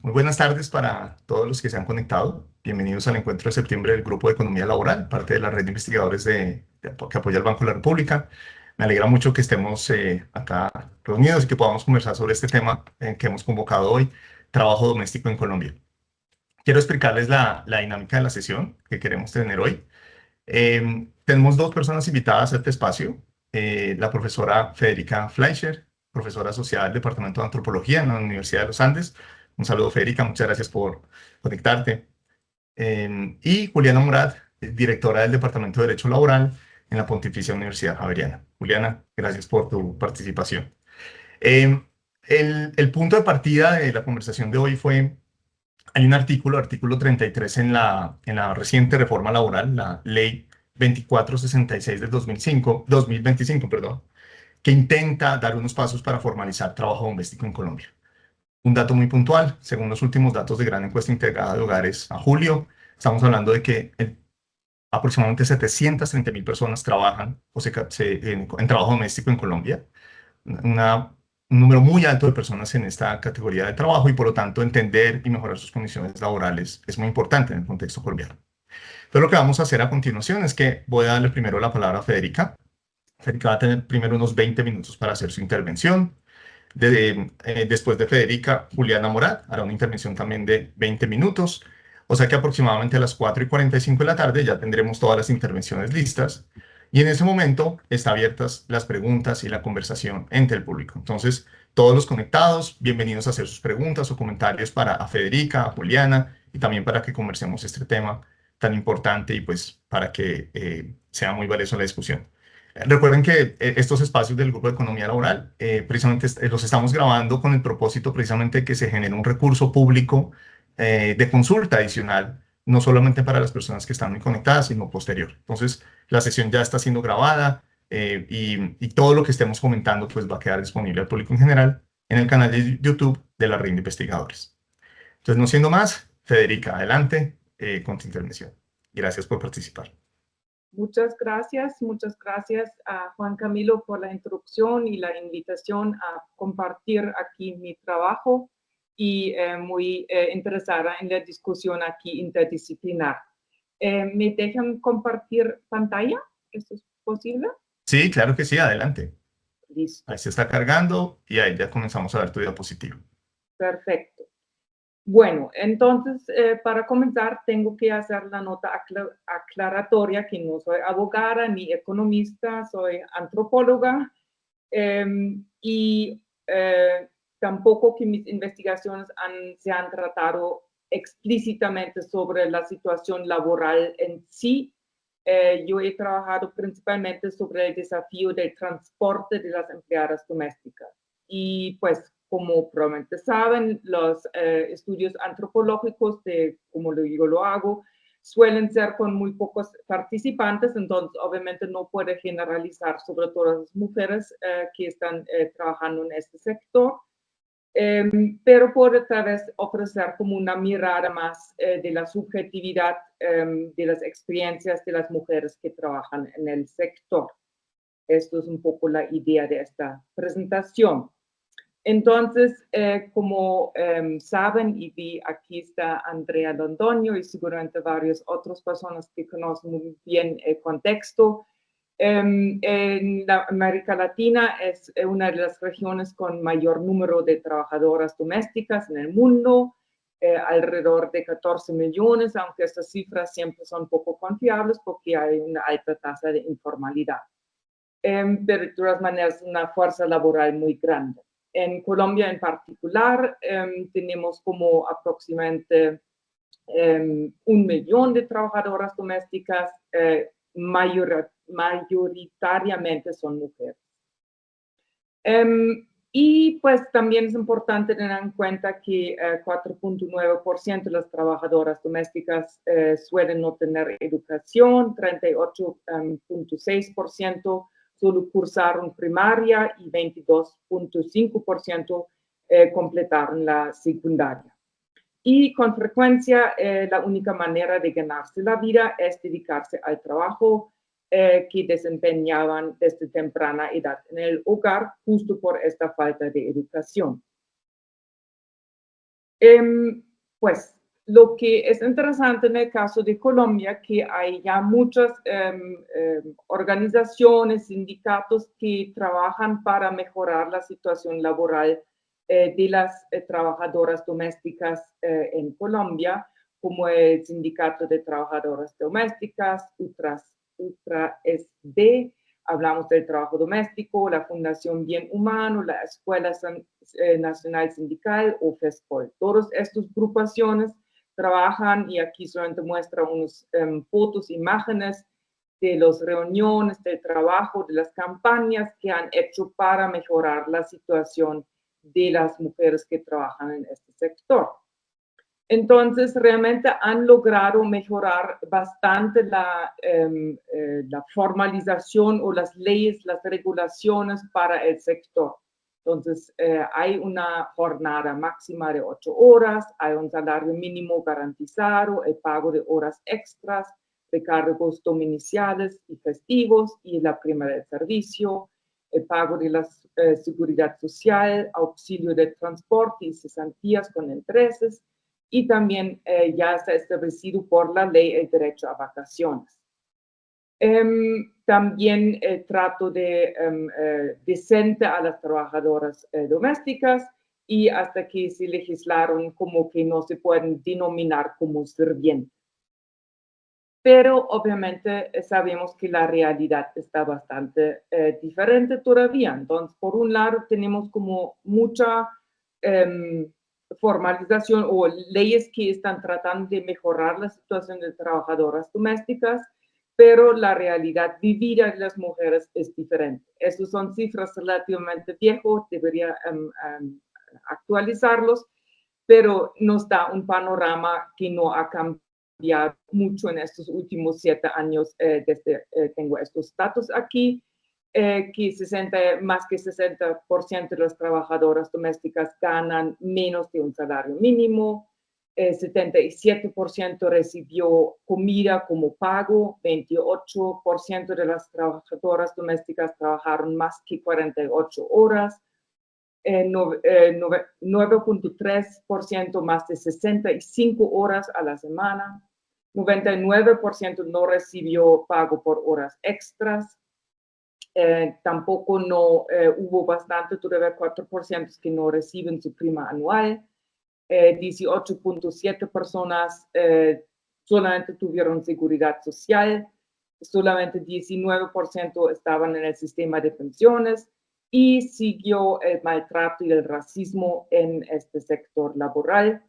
Muy buenas tardes para todos los que se han conectado. Bienvenidos al encuentro de septiembre del Grupo de Economía Laboral, parte de la red de investigadores que apoya el Banco de la República. Me alegra mucho que estemos acá reunidos y que podamos conversar sobre este tema que hemos convocado hoy, trabajo doméstico en Colombia. Quiero explicarles la dinámica de la sesión que queremos tener hoy. Tenemos dos personas invitadas a este espacio. La profesora Federica Fleischer, profesora asociada del Departamento de Antropología en la Universidad de los Andes. Un saludo, Federica, muchas gracias por conectarte. Y Juliana Murad, directora del Departamento de Derecho Laboral en la Pontificia Universidad Javeriana. Juliana, gracias por tu participación. Em, el punto de partida de la conversación de hoy fue, hay un artículo 33 en la reciente reforma laboral, la Ley 2466 del 2025, perdón, que intenta dar unos pasos para formalizar trabajo doméstico en Colombia. Un dato muy puntual, según los últimos datos de Gran Encuesta Integrada de Hogares a julio, estamos hablando de que aproximadamente 730.000 personas trabajan en trabajo doméstico en Colombia, un número muy alto de personas en esta categoría de trabajo y por lo tanto entender y mejorar sus condiciones laborales es muy importante en el contexto colombiano. Entonces lo que vamos a hacer a continuación es que voy a darle primero la palabra a Federica. Federica va a tener primero unos 20 minutos para hacer su intervención. Después de Federica, Juliana Morat hará una intervención también de 20 minutos. O sea que aproximadamente a las 4:45 de la tarde ya tendremos todas las intervenciones listas. Y en ese momento están abiertas las preguntas y la conversación entre el público. Entonces, todos los conectados, bienvenidos a hacer sus preguntas o comentarios para a Federica, a Juliana y también para que conversemos este tema tan importante y pues para que sea muy valiosa la discusión. Recuerden que estos espacios del Grupo de Economía Laboral precisamente los estamos grabando con el propósito precisamente que se genere un recurso público de consulta adicional, no solamente para las personas que están muy conectadas, sino posterior. Entonces, la sesión ya está siendo grabada y todo lo que estemos comentando pues va a quedar disponible al público en general en el canal de YouTube de la Red de Investigadores. Entonces, no siendo más, Federica, adelante con tu intervención. Gracias por participar. Muchas gracias a Juan Camilo por la introducción y la invitación a compartir aquí mi trabajo y muy interesada en la discusión aquí interdisciplinar. ¿Me dejan compartir pantalla? ¿Esto es posible? Sí, claro que sí, adelante. Ahí Listo, se está cargando y ahí ya comenzamos a ver tu diapositiva. perfecto. Bueno, entonces, para comenzar, tengo que hacer la nota aclaratoria que no soy abogada ni economista, soy antropóloga y tampoco que mis investigaciones se han tratado explícitamente sobre la situación laboral en sí. Yo he trabajado principalmente sobre el desafío del transporte de las empleadas domésticas. Y pues, como probablemente saben, los estudios antropológicos como yo lo hago, suelen ser con muy pocos participantes, entonces obviamente no puede generalizar sobre todas las mujeres que están trabajando en este sector, pero puede tal vez ofrecer como una mirada más de la subjetividad de las experiencias de las mujeres que trabajan en el sector. Esto es un poco la idea de esta presentación. Entonces, como saben, y vi aquí está Andrea Londoño y seguramente varias otras personas que conocen muy bien el contexto. En la América Latina es una de las regiones con mayor número de trabajadoras domésticas en el mundo, alrededor de 14 millones, aunque estas cifras siempre son poco confiables porque hay una alta tasa de informalidad. Pero de todas maneras, una fuerza laboral muy grande. En Colombia en particular, tenemos como aproximadamente 1 millón de trabajadoras domésticas, mayoritariamente son mujeres. Y pues también es importante tener en cuenta que 4.9% de las trabajadoras domésticas suelen no tener educación, 38.6% solo cursaron primaria y 22.5% completaron la secundaria. Y con frecuencia la única manera de ganarse la vida es dedicarse al trabajo que desempeñaban desde temprana edad en el hogar, justo por esta falta de educación. Pues lo que es interesante en el caso de Colombia, que hay ya muchas organizaciones, sindicatos que trabajan para mejorar la situación laboral de las trabajadoras domésticas en Colombia, como el Sindicato de Trabajadoras Domésticas, UTRA-SD, hablamos del trabajo doméstico, la Fundación Bien Humano, la Escuela Nacional Sindical o FESPOL. Todas estas agrupaciones trabajan, y aquí solamente muestra unas fotos, imágenes de las reuniones, del trabajo, de las campañas que han hecho para mejorar la situación de las mujeres que trabajan en este sector. Entonces, realmente han logrado mejorar bastante la formalización o las leyes, las regulaciones para el sector. Entonces, hay una jornada máxima de 8 horas, hay un salario mínimo garantizado, el pago de horas extras, recargos dominicales y festivos y la prima del servicio, el pago de la seguridad social, auxilio de transporte y cesantías con intereses, y también ya está establecido por la ley el derecho a vacaciones. También el trato decente a las trabajadoras domésticas, y hasta que se legislaron como que no se pueden denominar como sirvientes. Pero obviamente sabemos que la realidad está bastante diferente todavía. Entonces, por un lado, tenemos como mucha formalización o leyes que están tratando de mejorar la situación de trabajadoras domésticas, pero la realidad vivida de las mujeres es diferente. Esas son cifras relativamente viejas, debería actualizarlos, pero nos da un panorama que no ha cambiado mucho en estos últimos 7 años desde tengo estos datos aquí, que más que 60% de las trabajadoras domésticas ganan menos de un salario mínimo, 77% recibió comida como pago, 28% de las trabajadoras domésticas trabajaron más que 48 horas, 9.3% más de 65 horas a la semana, 99% no recibió pago por horas extras, tampoco no hubo bastante, todavía 4% que no reciben su prima anual, 18.7 personas solamente tuvieron seguridad social, solamente 19% estaban en el sistema de pensiones, y siguió el maltrato y el racismo en este sector laboral.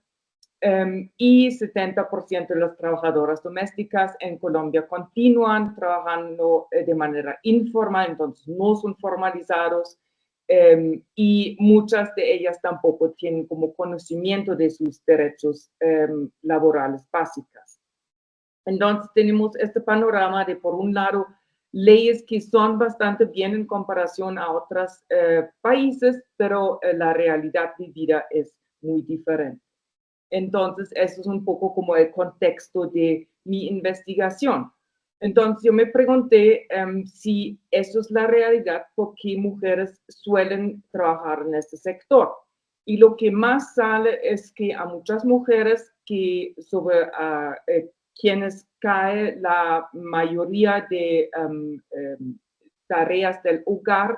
Y 70% de las trabajadoras domésticas en Colombia continúan trabajando de manera informal, entonces no son formalizados, y muchas de ellas tampoco tienen como conocimiento de sus derechos laborales básicos. Entonces tenemos este panorama de, por un lado, leyes que son bastante bien en comparación a otros países, pero la realidad vivida es muy diferente. Entonces, eso es un poco como el contexto de mi investigación. Entonces, yo me pregunté si eso es la realidad, por qué mujeres suelen trabajar en este sector. Y lo que más sale es que a muchas mujeres que sobre quienes cae la mayoría de tareas del hogar,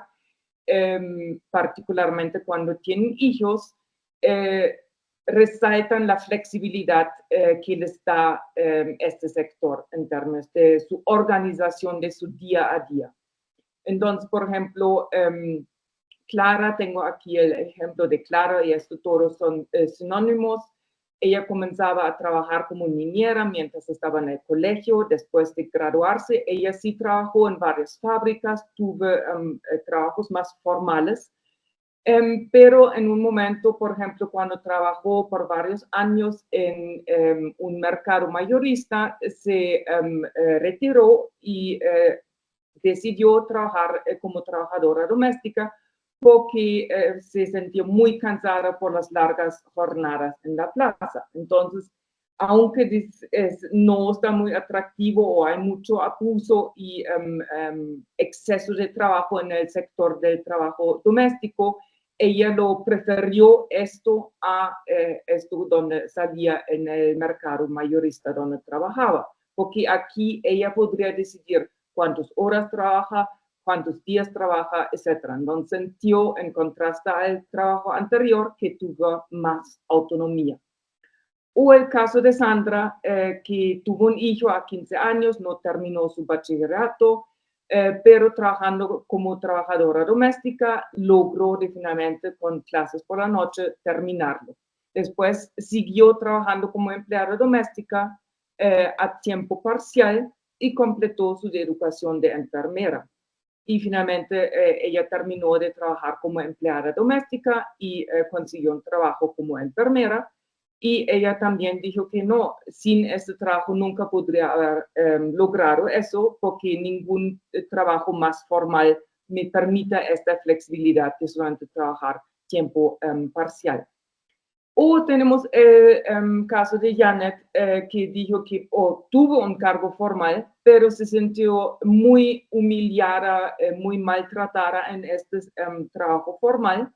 particularmente cuando tienen hijos, resaltan la flexibilidad que les da este sector en términos de su organización de su día a día. Entonces, por ejemplo, Clara, tengo aquí el ejemplo de Clara, y esto todos son sinónimos. Ella comenzaba a trabajar como niñera mientras estaba en el colegio. Después de graduarse, ella sí trabajó en varias fábricas, tuvo trabajos más formales, pero en un momento, por ejemplo, cuando trabajó por varios años en un mercado mayorista, se retiró y decidió trabajar como trabajadora doméstica, porque se sintió muy cansada por las largas jornadas en la plaza. Entonces, aunque no está muy atractivo o hay mucho abuso y exceso de trabajo en el sector del trabajo doméstico, ella lo prefirió esto a esto donde salía en el mercado mayorista donde trabajaba, porque aquí ella podría decidir cuántas horas trabaja, cuántos días trabaja, etc. Entonces sintió, en contraste al trabajo anterior, que tuvo más autonomía. O el caso de Sandra, que tuvo un hijo a 15 años, no terminó su bachillerato, pero trabajando como trabajadora doméstica, logró definitivamente con clases por la noche terminarlo. Después siguió trabajando como empleada doméstica a tiempo parcial y completó su educación de enfermera. Y finalmente ella terminó de trabajar como empleada doméstica y consiguió un trabajo como enfermera. Y ella también dijo que no, sin este trabajo nunca podría haber logrado eso porque ningún trabajo más formal me permita esta flexibilidad de solamente trabajar tiempo parcial. O tenemos el caso de Janet, que dijo que tuvo un cargo formal, pero se sintió muy humillada, muy maltratada en este trabajo formal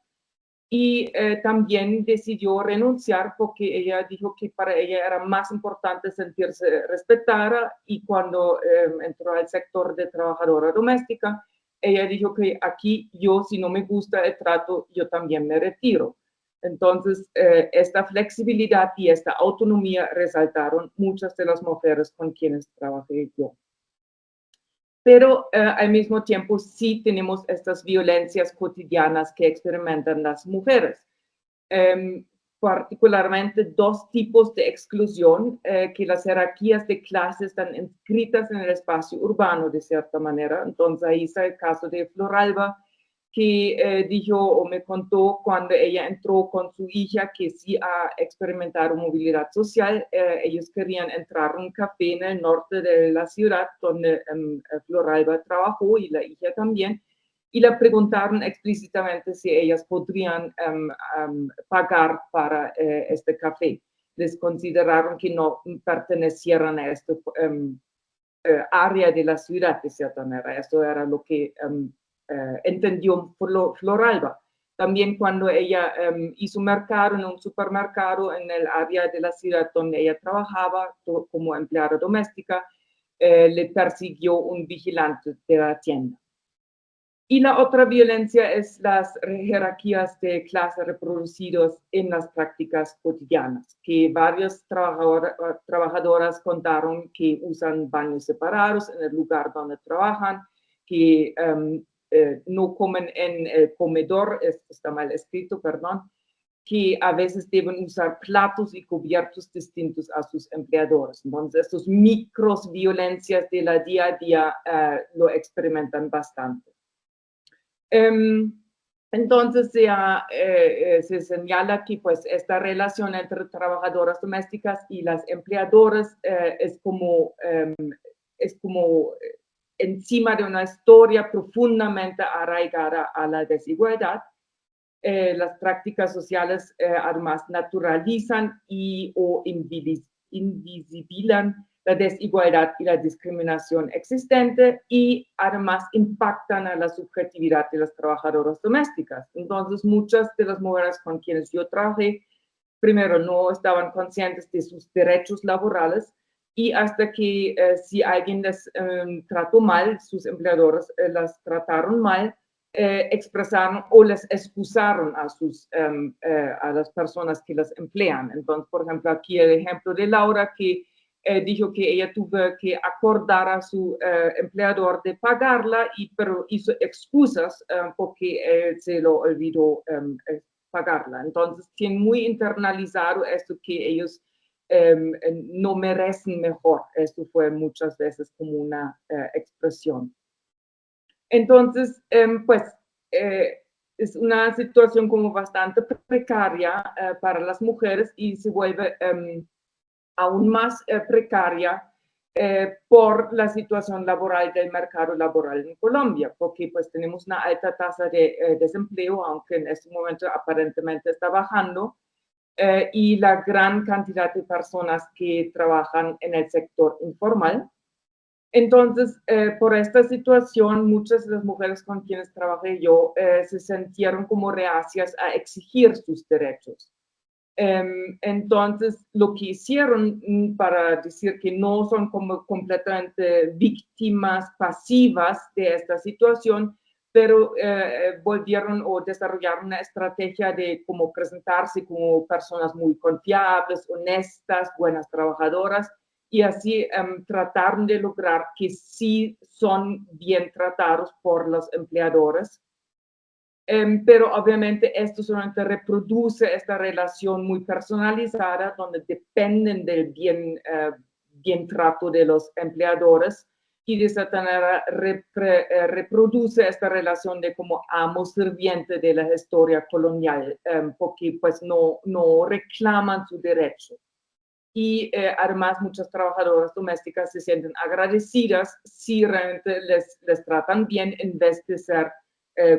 y también decidió renunciar porque ella dijo que para ella era más importante sentirse respetada y cuando entró al sector de trabajadora doméstica, ella dijo que aquí yo, si no me gusta el trato, yo también me retiro. Entonces, esta flexibilidad y esta autonomía resaltaron muchas de las mujeres con quienes trabajé yo. Pero al mismo tiempo sí tenemos estas violencias cotidianas que experimentan las mujeres. Particularmente dos tipos de exclusión, que las jerarquías de clase están inscritas en el espacio urbano de cierta manera. Entonces ahí está el caso de Floralba, que dijo o me contó cuando ella entró con su hija que sí ha experimentado movilidad social. Ellos querían entrar a un café en el norte de la ciudad donde Floralba trabajó y la hija también, y le preguntaron explícitamente si ellas podrían pagar para este café. Les consideraron que no pertenecieran a esta área de la ciudad de cierta manera. Esto era lo que entendió Floralba. También cuando ella hizo mercado en un supermercado en el área de la ciudad donde ella trabajaba como empleada doméstica, le persiguió un vigilante de la tienda. Y la otra violencia es las jerarquías de clase reproducidas en las prácticas cotidianas, que varias trabajadoras contaron que usan baños separados en el lugar donde trabajan, que no comen en el comedor, está mal escrito, perdón, que a veces deben usar platos y cubiertos distintos a sus empleadores. Entonces, estas microviolencias de la día a día lo experimentan bastante. Entonces se señala que pues esta relación entre trabajadoras domésticas y las empleadoras es como encima de una historia profundamente arraigada a la desigualdad. Las prácticas sociales además naturalizan o invisibilan la desigualdad y la discriminación existente y además impactan a la subjetividad de las trabajadoras domésticas. Entonces, muchas de las mujeres con quienes yo trabajé, primero, no estaban conscientes de sus derechos laborales y hasta que si alguien les trató mal, sus empleadores las trataron mal, expresaron o les excusaron a las personas que las emplean. Entonces, por ejemplo, aquí el ejemplo de Laura, que dijo que ella tuvo que acordar a su empleador de pagarla, pero hizo excusas porque se lo olvidó pagarla. Entonces, tienen muy internalizado esto que ellos no merecen mejor. Esto fue muchas veces como una expresión. Entonces, pues es una situación como bastante precaria para las mujeres y se vuelve aún más precaria por la situación laboral del mercado laboral en Colombia, porque pues tenemos una alta tasa de desempleo, aunque en este momento aparentemente está bajando, y la gran cantidad de personas que trabajan en el sector informal. Entonces, por esta situación, muchas de las mujeres con quienes trabajé yo se sintieron como reacias a exigir sus derechos. Entonces, lo que hicieron para decir que no son como completamente víctimas pasivas de esta situación, pero volvieron o desarrollaron una estrategia de cómo presentarse como personas muy confiables, honestas, buenas trabajadoras, y así trataron de lograr que sí son bien tratados por los empleadores. Pero obviamente esto solamente reproduce esta relación muy personalizada donde dependen del bien trato de los empleadores y de esa manera reproduce esta relación de como amo-sirviente de la historia colonial, porque pues no reclaman su derecho. Y además muchas trabajadoras domésticas se sienten agradecidas si realmente les tratan bien en vez de ser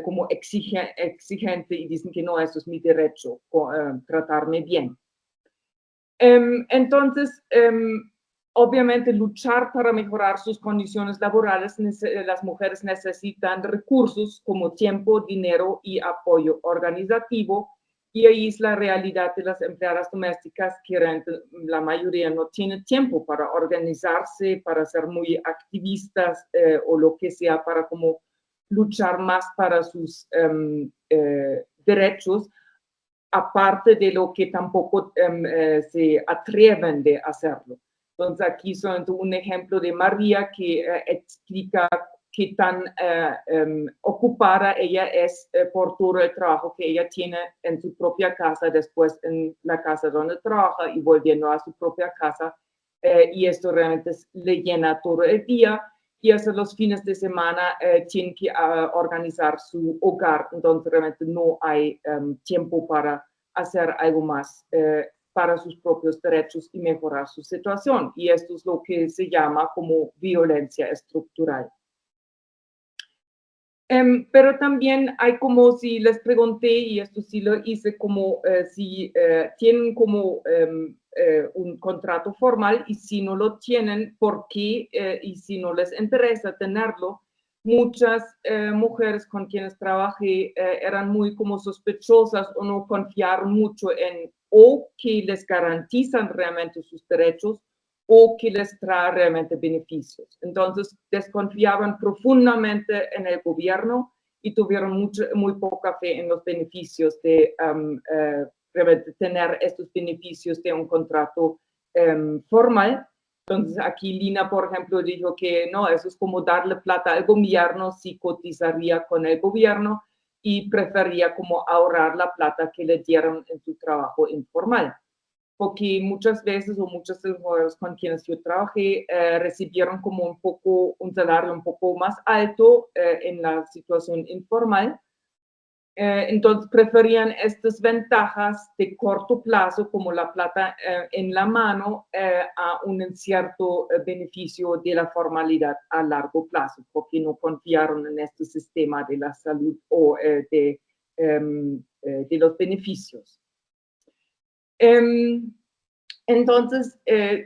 como exigente y dicen que no, eso es mi derecho, tratarme bien. Entonces, obviamente luchar para mejorar sus condiciones laborales, las mujeres necesitan recursos como tiempo, dinero y apoyo organizativo. Y ahí es la realidad de las empleadas domésticas que la mayoría no tiene tiempo para organizarse, para ser muy activistas o lo que sea, para como luchar más para sus derechos, aparte de lo que tampoco se atreven de hacerlo. Entonces aquí son un ejemplo de María que explica qué tan ocupada ella es por todo el trabajo que ella tiene en su propia casa, después en la casa donde trabaja y volviendo a su propia casa. Y esto realmente le llena todo el día. Y hasta los fines de semana tienen que organizar su hogar, entonces realmente no hay tiempo para hacer algo más para sus propios derechos y mejorar su situación. Y esto es lo que se llama como violencia estructural. Pero también hay como si les pregunté, y esto sí lo hice, como si tienen como un contrato formal y si no lo tienen, ¿por qué? Y si no les interesa tenerlo, muchas mujeres con quienes trabajé eran muy como sospechosas o no confiaron mucho en o que les garantizan realmente sus derechos o que les trae realmente beneficios. Entonces, desconfiaban profundamente en el gobierno y tuvieron muy poca fe en los beneficios de realmente tener estos beneficios de un contrato formal. Entonces, aquí Lina, por ejemplo, dijo que no, eso es como darle plata al gobierno si cotizaría con el gobierno y prefería como ahorrar la plata que le dieron en su trabajo informal. Porque muchas veces o muchos de los jugadores con quienes yo trabajé recibieron como un salario un poco más alto en la situación informal. Entonces preferían estas ventajas de corto plazo como la plata en la mano a un cierto beneficio de la formalidad a largo plazo, porque no confiaron en este sistema de la salud o de los beneficios. Entonces,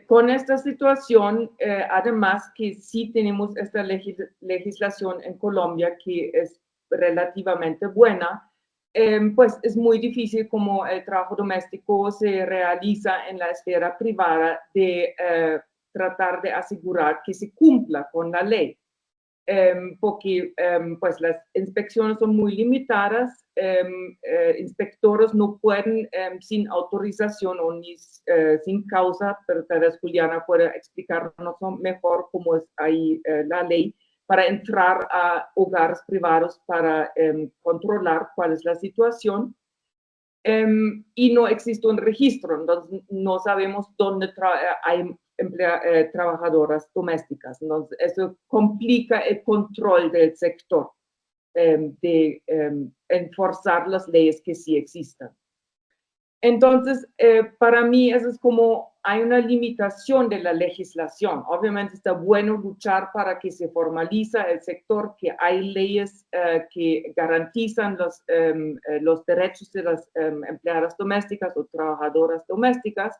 con esta situación, además que sí tenemos esta legislación en Colombia que es relativamente buena, pues es muy difícil como el trabajo doméstico se realiza en la esfera privada de tratar de asegurar que se cumpla con la ley. Porque pues las inspecciones son muy limitadas, inspectores no pueden sin autorización o ni sin causa, pero tal vez Juliana puede explicarnos mejor cómo es ahí la ley para entrar a hogares privados para controlar cuál es la situación. Y no existe un registro, entonces no sabemos dónde hay trabajadoras domésticas. Entonces, eso complica el control del sector de enforzar las leyes que sí existan. Entonces, para mí eso es como hay una limitación de la legislación. Obviamente está bueno luchar para que se formalice el sector, que hay leyes que garantizan los derechos de las empleadas domésticas o trabajadoras domésticas,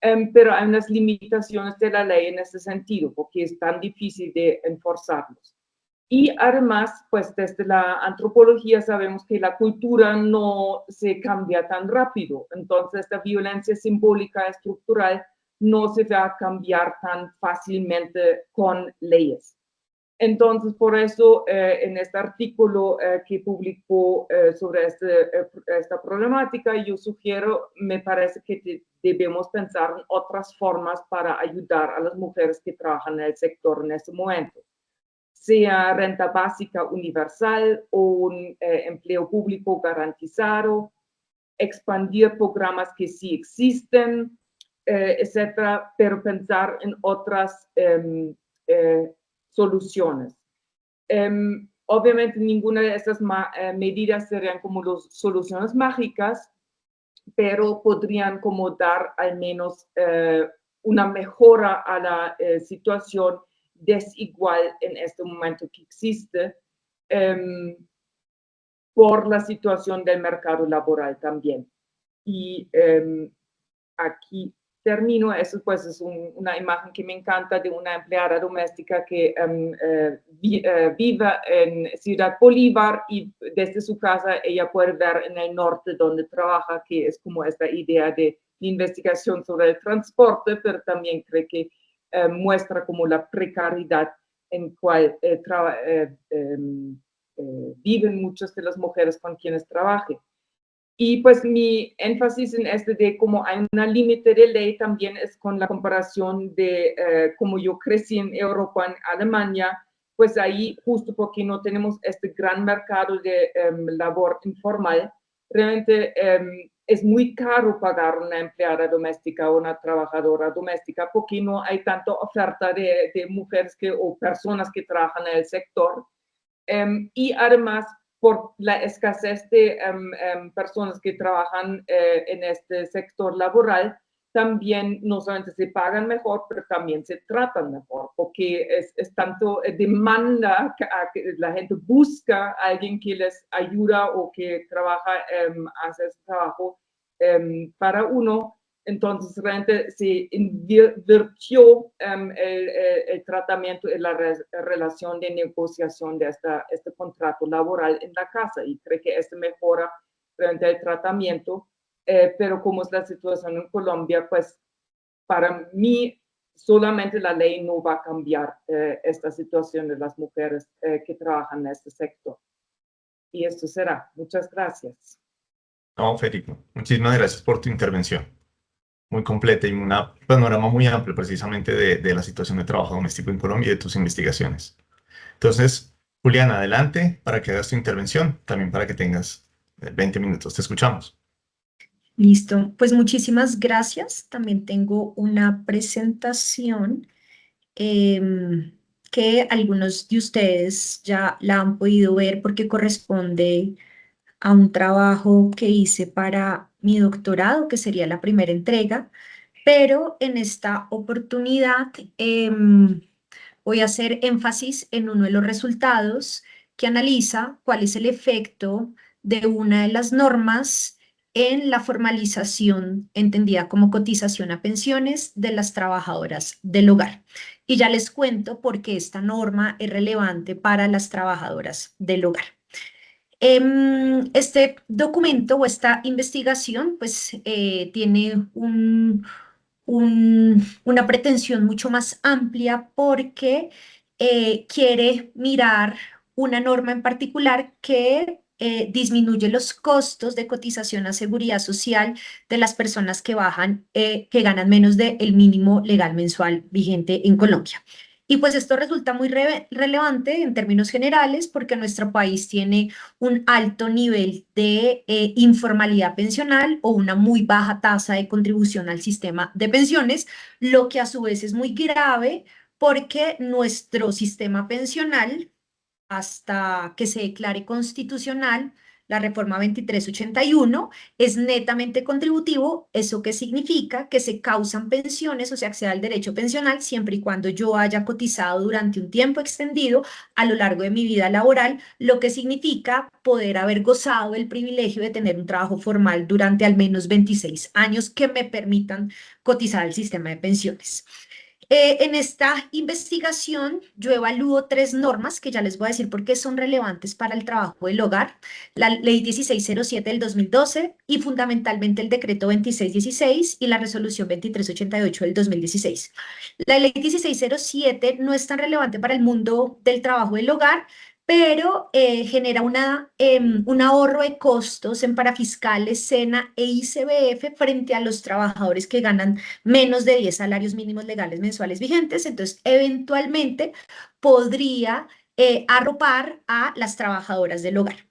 pero hay unas limitaciones de la ley en ese sentido, porque es tan difícil de enforzarlos. Y además, pues desde la antropología sabemos que la cultura no se cambia tan rápido, entonces la violencia simbólica estructural no se va a cambiar tan fácilmente con leyes. Entonces, por eso, en este artículo que publicó sobre esta problemática, yo sugiero, me parece que debemos pensar en otras formas para ayudar a las mujeres que trabajan en el sector en este momento, sea renta básica universal o un empleo público garantizado, expandir programas que sí existen, etcétera, pero pensar en otras soluciones. Obviamente ninguna de estas medidas serían como las soluciones mágicas, pero podrían como dar al menos una mejora a la situación desigual en este momento que existe por la situación del mercado laboral también. Y aquí termino, eso pues es una imagen que me encanta de una empleada doméstica que vive en Ciudad Bolívar y desde su casa ella puede ver en el norte donde trabaja, que es como esta idea de investigación sobre el transporte, pero también creo que muestra como la precariedad en cual viven muchas de las mujeres con quienes trabaje. Y pues mi énfasis en este de cómo hay una límite de ley también es con la comparación de cómo yo crecí en Europa, en Alemania, pues ahí justo porque no tenemos este gran mercado de labor informal, realmente es muy caro pagar una empleada doméstica o una trabajadora doméstica porque no hay tanta oferta de mujeres o personas que trabajan en el sector. Y además por la escasez de personas que trabajan en este sector laboral, también no solamente se pagan mejor, pero también se tratan mejor, porque es tanto demanda que la gente busca a alguien que les ayuda o que trabaja, hace ese trabajo para uno. Entonces, realmente se invirtió el tratamiento y la relación de negociación de este contrato laboral en la casa y creo que esto mejora realmente el tratamiento, pero como es la situación en Colombia, pues para mí solamente la ley no va a cambiar esta situación de las mujeres que trabajan en este sector. Y esto será. Muchas gracias. No, Federico, muchísimas gracias por tu intervención. Muy completa y un panorama muy amplio precisamente de la situación de trabajo doméstico en Colombia y de tus investigaciones. Entonces, Julián, adelante para que hagas tu intervención, también para que tengas 20 minutos. Te escuchamos. Listo, pues muchísimas gracias. También tengo una presentación que algunos de ustedes ya la han podido ver porque corresponde a un trabajo que hice para mi doctorado, que sería la primera entrega, pero en esta oportunidad voy a hacer énfasis en uno de los resultados que analiza cuál es el efecto de una de las normas en la formalización entendida como cotización a pensiones de las trabajadoras del hogar. Y ya les cuento por qué esta norma es relevante para las trabajadoras del hogar. Este documento o esta investigación pues tiene una pretensión mucho más amplia porque quiere mirar una norma en particular que disminuye los costos de cotización a seguridad social de las personas que ganan menos del mínimo legal mensual vigente en Colombia. Y pues esto resulta muy relevante en términos generales porque nuestro país tiene un alto nivel de informalidad pensional o una muy baja tasa de contribución al sistema de pensiones, lo que a su vez es muy grave porque nuestro sistema pensional, hasta que se declare constitucional, la reforma 2381, es netamente contributivo. ¿Eso qué significa? Que se causan pensiones o se accede al derecho pensional siempre y cuando yo haya cotizado durante un tiempo extendido a lo largo de mi vida laboral, lo que significa poder haber gozado el privilegio de tener un trabajo formal durante al menos 26 años que me permitan cotizar al sistema de pensiones. En esta investigación yo evalúo 3 normas que ya les voy a decir por qué son relevantes para el trabajo del hogar: la Ley 1607 del 2012 y fundamentalmente el Decreto 2616 y la Resolución 2388 del 2016. La Ley 1607 no es tan relevante para el mundo del trabajo del hogar, pero genera un ahorro de costos en parafiscales, SENA e ICBF frente a los trabajadores que ganan menos de 10 salarios mínimos legales mensuales vigentes. Entonces, eventualmente podría arropar a las trabajadoras del hogar.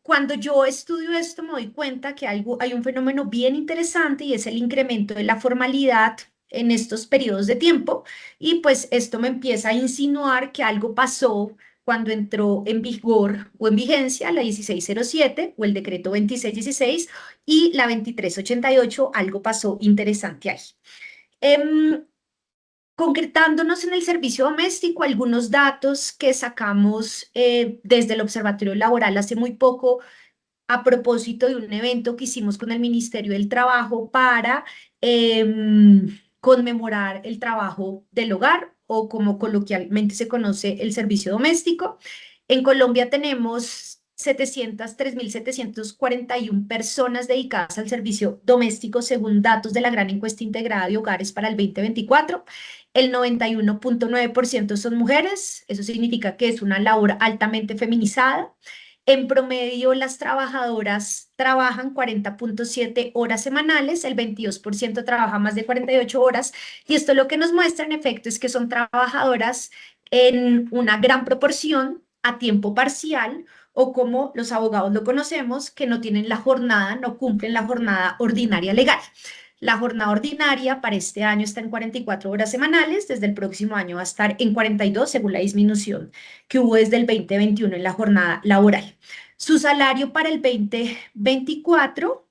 Cuando yo estudio esto, me doy cuenta que hay un fenómeno bien interesante y es el incremento de la formalidad en estos periodos de tiempo, y pues esto me empieza a insinuar que algo pasó cuando entró en vigor o en vigencia la 1607 o el decreto 2616 y la 2388, algo pasó interesante ahí. Concretándonos en el servicio doméstico, algunos datos que sacamos desde el Observatorio Laboral hace muy poco a propósito de un evento que hicimos con el Ministerio del Trabajo para conmemorar el trabajo del hogar, o como coloquialmente se conoce, el servicio doméstico. En Colombia tenemos 3.741 personas dedicadas al servicio doméstico según datos de la Gran Encuesta Integrada de Hogares para el 2024. El 91.9% son mujeres, eso significa que es una labor altamente feminizada. En promedio, las trabajadoras trabajan 40.7 horas semanales, el 22% trabaja más de 48 horas, y esto lo que nos muestra en efecto es que son trabajadoras en una gran proporción a tiempo parcial, o como los abogados lo conocemos, que no tienen la jornada, no cumplen la jornada ordinaria legal. La jornada ordinaria para este año está en 44 horas semanales, desde el próximo año va a estar en 42 según la disminución que hubo desde el 2021 en la jornada laboral. Su salario para el 2024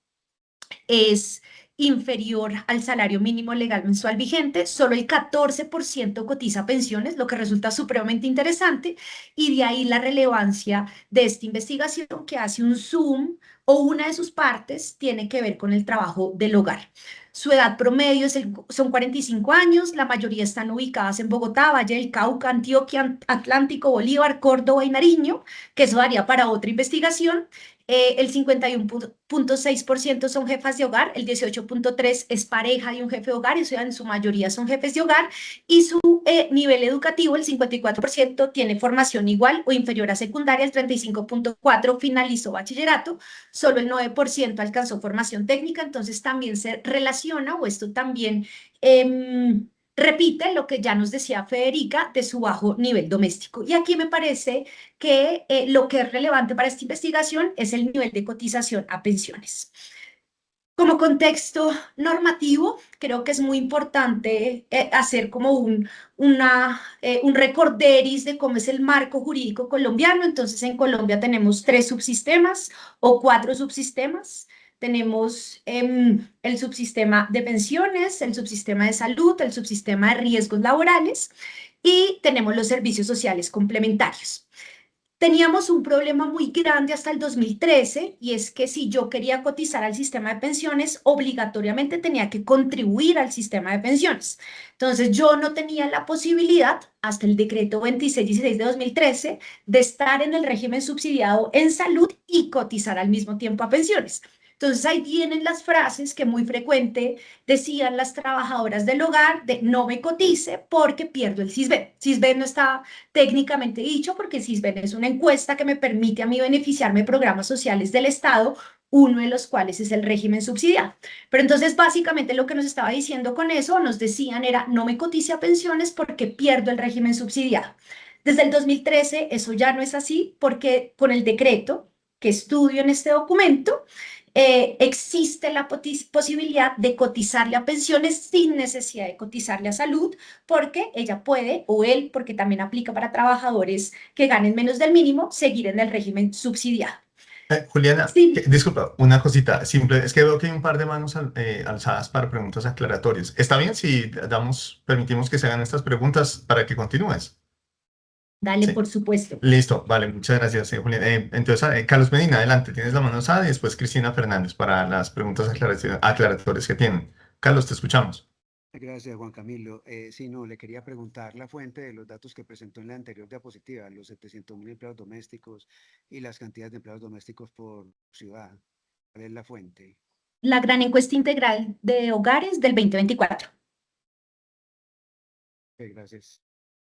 es inferior al salario mínimo legal mensual vigente. Solo el 14% cotiza pensiones, lo que resulta supremamente interesante, y de ahí la relevancia de esta investigación, que hace un zoom o una de sus partes tiene que ver con el trabajo del hogar. Su edad promedio son 45 años, la mayoría están ubicadas en Bogotá, Valle del Cauca, Antioquia, Atlántico, Bolívar, Córdoba y Nariño, que eso daría para otra investigación. El 51.6% son jefas de hogar, el 18.3% es pareja de un jefe de hogar, y en su mayoría son jefes de hogar, y su nivel educativo, el 54%, tiene formación igual o inferior a secundaria, el 35.4% finalizó bachillerato, solo el 9% alcanzó formación técnica. Entonces también se relaciona, o esto también repite lo que ya nos decía Federica de su bajo nivel doméstico. Y aquí me parece que lo que es relevante para esta investigación es el nivel de cotización a pensiones. Como contexto normativo, creo que es muy importante hacer como un recorderis de cómo es el marco jurídico colombiano. Entonces, en Colombia tenemos 3 subsistemas o 4 subsistemas. Tenemos el subsistema de pensiones, el subsistema de salud, el subsistema de riesgos laborales, y tenemos los servicios sociales complementarios. Teníamos un problema muy grande hasta el 2013, y es que si yo quería cotizar al sistema de pensiones, obligatoriamente tenía que contribuir al sistema de pensiones. Entonces, yo no tenía la posibilidad, hasta el decreto 2616 de 2013, de estar en el régimen subsidiado en salud y cotizar al mismo tiempo a pensiones. Entonces, ahí vienen las frases que muy frecuente decían las trabajadoras del hogar de: no me cotice porque pierdo el SISBEN. SISBEN no está técnicamente dicho, porque SISBEN es una encuesta que me permite a mí beneficiarme de programas sociales del Estado, uno de los cuales es el régimen subsidiado. Pero entonces, básicamente lo que nos estaba diciendo con eso, nos decían era: no me cotice a pensiones porque pierdo el régimen subsidiado. Desde el 2013 eso ya no es así, porque con el decreto que estudio en este documento, existe la posibilidad de cotizarle a pensiones sin necesidad de cotizarle a salud, porque ella puede, o él, porque también aplica para trabajadores que ganen menos del mínimo, seguir en el régimen subsidiado. Juliana, Sí, disculpa, una cosita simple. Es que veo que hay un par de manos alzadas para preguntas aclaratorias. ¿Está bien si permitimos que se hagan estas preguntas para que continúes? dale, Sí. por supuesto. Listo, vale, muchas gracias, Julián. Entonces, Carlos Medina, adelante, tienes la mano alzada y después Cristina Fernández para las preguntas aclaratorias que tienen. Carlos, te escuchamos. Gracias, Juan Camilo. Sí, no, le quería preguntar la fuente de los datos que presentó en la anterior diapositiva, los 700.000 empleados domésticos y las cantidades de empleados domésticos por ciudad. ¿Cuál es la fuente? La gran encuesta integral de hogares del 2024. Ok, gracias.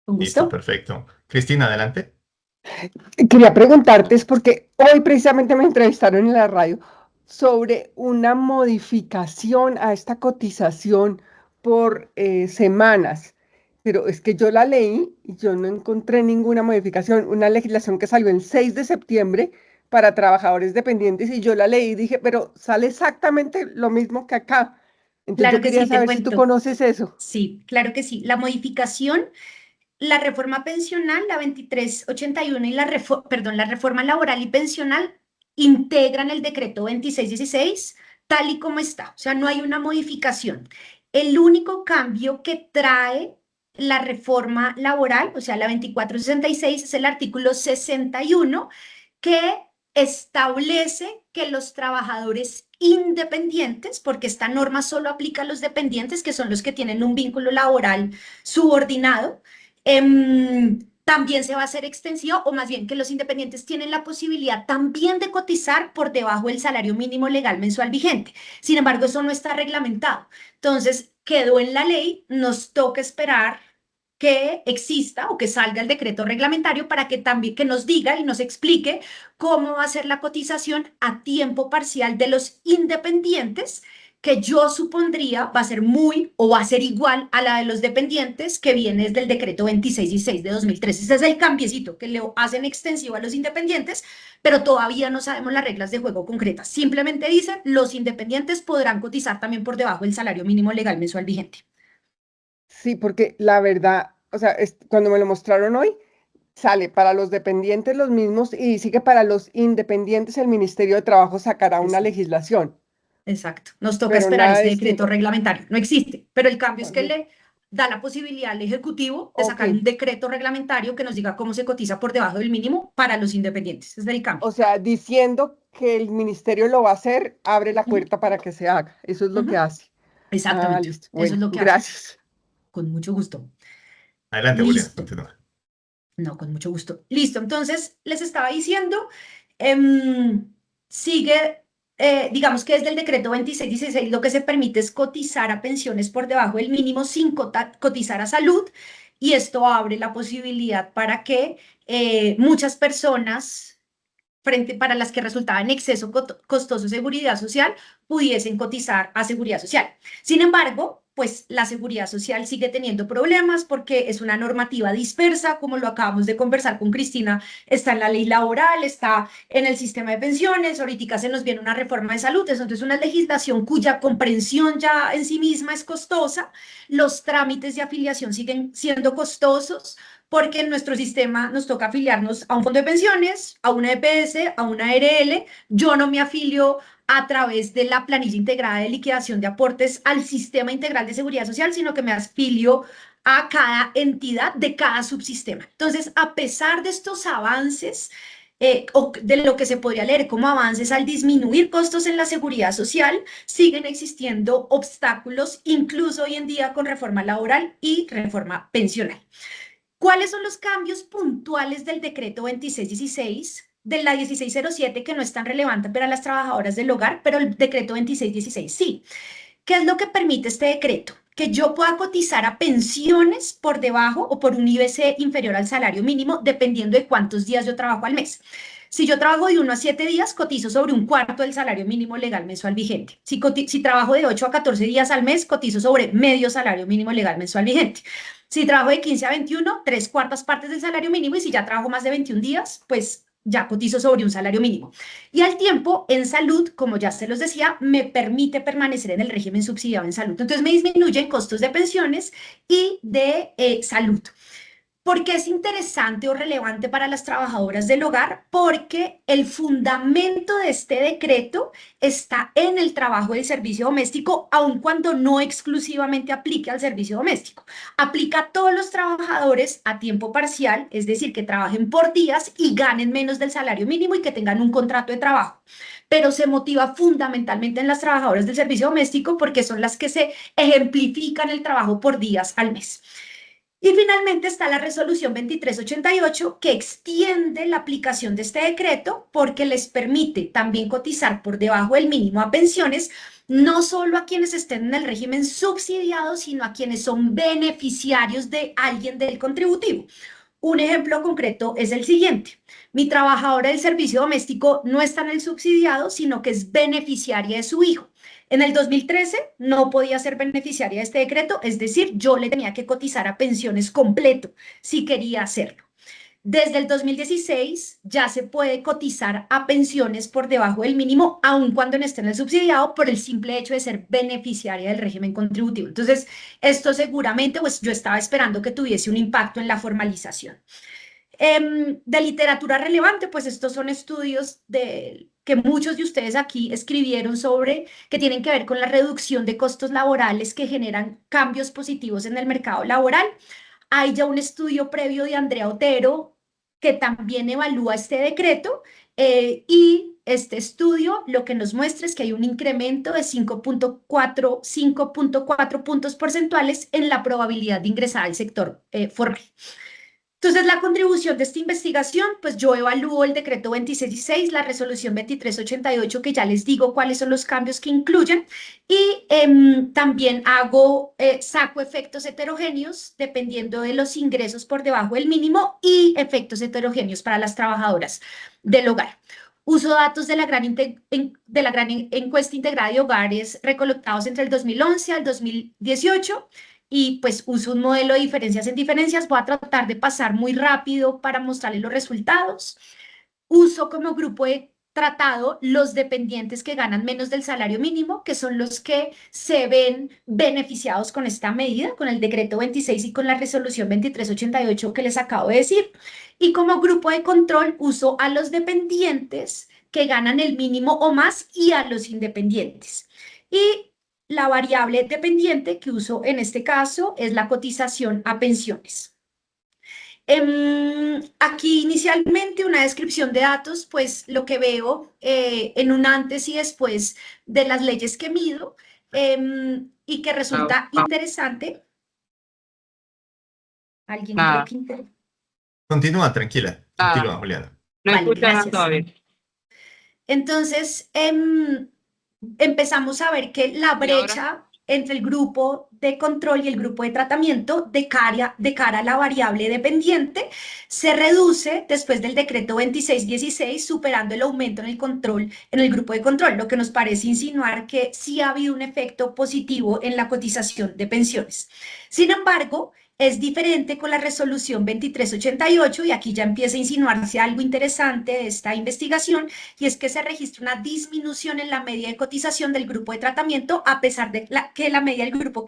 Con Listo, gusto. perfecto. Cristina, adelante. Quería preguntarte, es porque hoy precisamente me entrevistaron en la radio sobre una modificación a esta cotización por semanas, pero es que yo la leí y yo no encontré ninguna modificación, una legislación que salió el 6 de septiembre para trabajadores dependientes y yo la leí y dije, pero sale exactamente lo mismo que acá. Entonces Claro yo que quería sí, te saber si tú cuento. conoces eso. Sí, claro que sí. La modificación, la reforma pensional, la 2381 y perdón, la reforma laboral y pensional integran el decreto 2616 tal y como está. O sea, no hay una modificación. El único cambio que trae la reforma laboral, o sea, la 2466, es el artículo 61 que establece que los trabajadores independientes, porque esta norma solo aplica a los dependientes, que son los que tienen un vínculo laboral subordinado, también se va a hacer extensivo, o más bien que los independientes tienen la posibilidad también de cotizar por debajo del salario mínimo legal mensual vigente. Sin embargo, eso no está reglamentado. Entonces, quedó en la ley, nos toca esperar que exista o que salga el decreto reglamentario para que también que nos diga y nos explique cómo va a ser la cotización a tiempo parcial de los independientes, que yo supondría va a ser muy o va a ser igual a la de los dependientes que viene desde el decreto 2616 de 2013. Ese es el cambiecito que le hacen extensivo a los independientes, pero todavía no sabemos las reglas de juego concretas. Simplemente dicen los independientes podrán cotizar también por debajo del salario mínimo legal mensual vigente. Sí, porque la verdad, o sea, cuando me lo mostraron hoy, sale para los dependientes los mismos y dice que para los independientes el Ministerio de Trabajo sacará una Exacto. legislación, Exacto. Nos toca pero esperar nada ese decreto distinto. reglamentario. No existe, pero el cambio es que Ujú. le da la posibilidad al Ejecutivo de Ok, sacar un decreto reglamentario que nos diga cómo se cotiza por debajo del mínimo para los independientes. Ese es el cambio. o sea, diciendo que el ministerio lo va a hacer, abre la Ujú, puerta para que se haga. Eso es lo que ujú. hace. Ah, Exactamente. listo. Eso es Bueno, lo que hace. gracias. Con mucho gusto. Adelante, Julián, Listo. continúa. No, con mucho gusto. Listo. Entonces, les estaba diciendo, em, sigue, digamos que desde el decreto 2616 lo que se permite es cotizar a pensiones por debajo del mínimo sin cotizar a salud, y esto abre la posibilidad para que muchas personas para las que resultaba en exceso costoso seguridad social, pudiesen cotizar a seguridad social. Sin embargo, pues la seguridad social sigue teniendo problemas porque es una normativa dispersa, como lo acabamos de conversar con Cristina, está en la ley laboral, está en el sistema de pensiones, ahorita se nos viene una reforma de salud, entonces una legislación cuya comprensión ya en sí misma es costosa, los trámites de afiliación siguen siendo costosos, porque en nuestro sistema nos toca afiliarnos a un fondo de pensiones, a una EPS, a una ARL. Yo no me afilio a través de la planilla integrada de liquidación de aportes al sistema integral de seguridad social, sino que me afilio a cada entidad de cada subsistema. Entonces, a pesar de estos avances, o de lo que se podría leer como avances al disminuir costos en la seguridad social, siguen existiendo obstáculos, incluso hoy en día con reforma laboral y reforma pensional. ¿Cuáles son los cambios puntuales del decreto 2616, de la 1607, que no es tan relevante para las trabajadoras del hogar, pero el decreto 2616 sí? ¿Qué es lo que permite este decreto? Que yo pueda cotizar a pensiones por debajo o por un IBC inferior al salario mínimo, dependiendo de cuántos días yo trabajo al mes. Si yo trabajo de 1 a 7 días, cotizo sobre un cuarto del salario mínimo legal mensual vigente. Si trabajo de 8 a 14 días al mes, cotizo sobre medio salario mínimo legal mensual vigente. Si trabajo de 15 a 21, 3/4 partes del salario mínimo, y si ya trabajo más de 21 días, pues ya cotizo sobre un salario mínimo. Y al tiempo, en salud, como ya se los decía, me permite permanecer en el régimen subsidiado en salud. Entonces me disminuyen costos de pensiones y de salud. ¿Por qué es interesante o relevante para las trabajadoras del hogar? Porque el fundamento de este decreto está en el trabajo del servicio doméstico, aun cuando no exclusivamente aplique al servicio doméstico. Aplica a todos los trabajadores a tiempo parcial, es decir, que trabajen por días y ganen menos del salario mínimo y que tengan un contrato de trabajo. Pero se motiva fundamentalmente en las trabajadoras del servicio doméstico porque son las que se ejemplifican el trabajo por días al mes. Y finalmente está la resolución 2388 que extiende la aplicación de este decreto porque les permite también cotizar por debajo del mínimo a pensiones, no solo a quienes estén en el régimen subsidiado, sino a quienes son beneficiarios de alguien del contributivo. Un ejemplo concreto es el siguiente. Mi trabajadora del servicio doméstico no está en el subsidiado, sino que es beneficiaria de su hijo. En el 2013 no podía ser beneficiaria de este decreto, es decir, yo le tenía que cotizar a pensiones completo si quería hacerlo. Desde el 2016 ya se puede cotizar a pensiones por debajo del mínimo, aun cuando no esté en el subsidiado, por el simple hecho de ser beneficiaria del régimen contributivo. Entonces, esto seguramente, pues yo estaba esperando que tuviese un impacto en la formalización. De literatura relevante, pues estos son estudios que muchos de ustedes aquí escribieron sobre, que tienen que ver con la reducción de costos laborales que generan cambios positivos en el mercado laboral. Hay ya un estudio previo de Andrea Otero que también evalúa este decreto y este estudio lo que nos muestra es que hay un incremento de 5.4 puntos porcentuales en la probabilidad de ingresar al sector formal. Entonces, la contribución de esta investigación, pues yo evalúo el decreto 2616, la resolución 2388, que ya les digo cuáles son los cambios que incluyen, y también saco efectos heterogéneos dependiendo de los ingresos por debajo del mínimo y efectos heterogéneos para las trabajadoras del hogar. Uso datos de la gran encuesta integrada de hogares recolectados entre el 2011 al 2018, y pues uso un modelo de diferencias en diferencias. Voy a tratar de pasar muy rápido para mostrarles los resultados. Uso como grupo de tratado los dependientes que ganan menos del salario mínimo, que son los que se ven beneficiados con esta medida, con el decreto 26 y con la resolución 2388 que les acabo de decir. Y como grupo de control uso a los dependientes que ganan el mínimo o más y a los independientes. Y la variable dependiente que uso en este caso es la cotización a pensiones. Aquí inicialmente una descripción de datos, pues lo que veo en un antes y después de las leyes que mido y que resulta interesante. ¿Alguien cree que Continúa, tranquila, Juliana. Vale, gracias. Entonces, empezamos a ver que la brecha entre el grupo de control y el grupo de tratamiento de cara a la variable dependiente se reduce después del decreto 2616, superando el aumento en el control, en el grupo de control, lo que nos parece insinuar que sí ha habido un efecto positivo en la cotización de pensiones. Sin embargo, es diferente con la resolución 2388 y aquí ya empieza a insinuarse algo interesante de esta investigación, y es que se registra una disminución en la media de cotización del grupo de tratamiento a pesar de que la media del grupo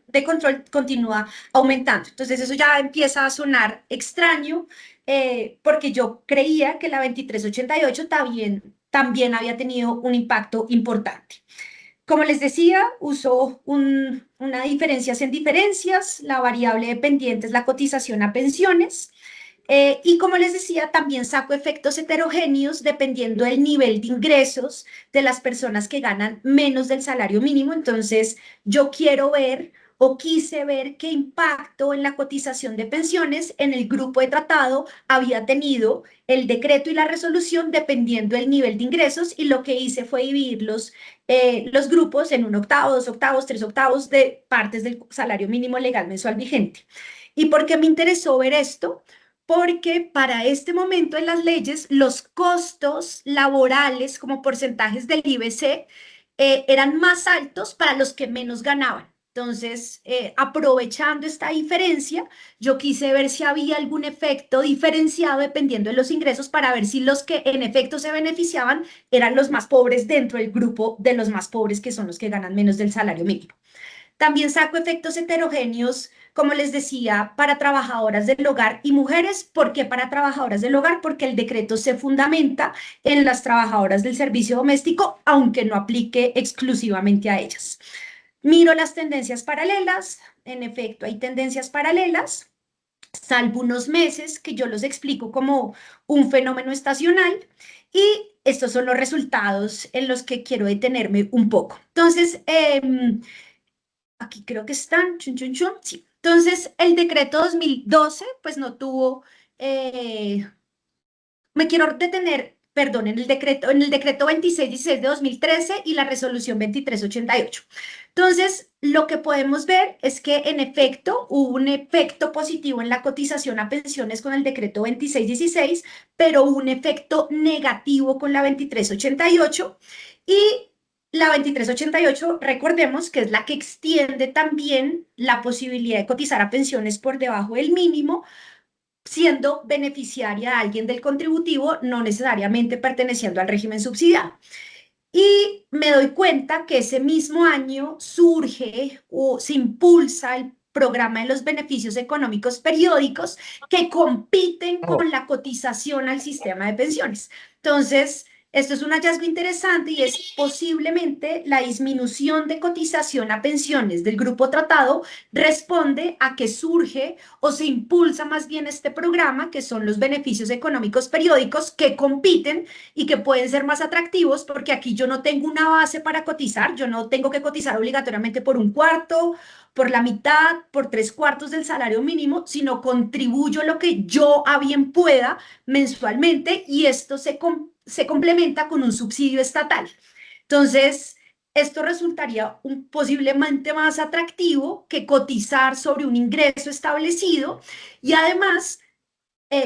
de control continúa aumentando. Entonces eso ya empieza a sonar extraño porque yo creía que la 2388 también había tenido un impacto importante. Como les decía, uso una diferencias en diferencias, la variable dependiente es la cotización a pensiones, y como les decía, también saco efectos heterogéneos dependiendo del nivel de ingresos de las personas que ganan menos del salario mínimo. Entonces, yo quiero ver o quise ver qué impacto en la cotización de pensiones en el grupo de tratado había tenido el decreto y la resolución dependiendo del nivel de ingresos, y lo que hice fue dividir los grupos en 1 octavo, 2 octavos, 3 octavos de partes del salario mínimo legal mensual vigente. ¿Y por qué me interesó ver esto? Porque para este momento en las leyes los costos laborales como porcentajes del IBC eran más altos para los que menos ganaban. Entonces, aprovechando esta diferencia, yo quise ver si había algún efecto diferenciado dependiendo de los ingresos para ver si los que en efecto se beneficiaban eran los más pobres dentro del grupo de los más pobres, que son los que ganan menos del salario mínimo. También saco efectos heterogéneos, como les decía, para trabajadoras del hogar y mujeres. ¿Por qué para trabajadoras del hogar? Porque el decreto se fundamenta en las trabajadoras del servicio doméstico, aunque no aplique exclusivamente a ellas. Miro las tendencias paralelas. En efecto, hay tendencias paralelas, salvo unos meses que yo los explico como un fenómeno estacional, y estos son los resultados en los que quiero detenerme un poco. Entonces, aquí creo que están, chun, chun, chun, sí. Entonces, el decreto 2012, pues no tuvo, me quiero detener, perdón, en el decreto 2616 de 2013 y la resolución 2388. Entonces, lo que podemos ver es que en efecto hubo un efecto positivo en la cotización a pensiones con el decreto 2616, pero hubo un efecto negativo con la 2388, y la 2388, recordemos que es la que extiende también la posibilidad de cotizar a pensiones por debajo del mínimo, siendo beneficiaria a alguien del contributivo, no necesariamente perteneciendo al régimen subsidiado. Y me doy cuenta que ese mismo año surge o se impulsa el programa de los beneficios económicos periódicos que compiten con la cotización al sistema de pensiones. Entonces, esto es un hallazgo interesante y es posiblemente la disminución de cotización a pensiones del grupo tratado responde a que surge o se impulsa más bien este programa, que son los beneficios económicos periódicos que compiten y que pueden ser más atractivos, porque aquí yo no tengo una base para cotizar, yo no tengo que cotizar obligatoriamente por un cuarto, por la mitad, por 3/4 del salario mínimo, sino contribuyo lo que yo a bien pueda mensualmente, y esto se complementa con un subsidio estatal. Entonces, esto resultaría posiblemente más atractivo que cotizar sobre un ingreso establecido, y además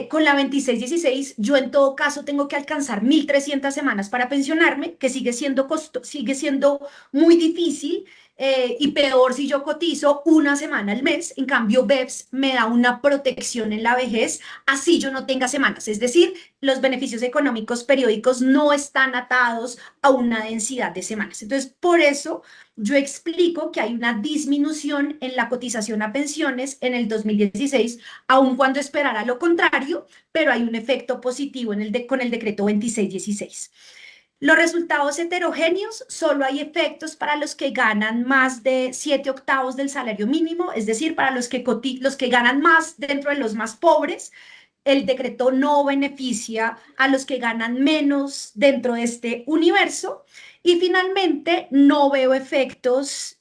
con la 2616, yo en todo caso tengo que alcanzar 1.300 semanas para pensionarme, que sigue siendo muy difícil, y peor si yo cotizo una semana al mes. En cambio, BEPS me da una protección en la vejez, así yo no tenga semanas. Es decir, los beneficios económicos periódicos no están atados a una densidad de semanas. Entonces, por eso yo explico que hay una disminución en la cotización a pensiones en el 2016, aun cuando esperara lo contrario, pero hay un efecto positivo con el decreto 2616. Los resultados heterogéneos, solo hay efectos para los que ganan más de 7/8 del salario mínimo, es decir, para los que ganan más dentro de los más pobres. El decreto no beneficia a los que ganan menos dentro de este universo. Y finalmente, no veo efectos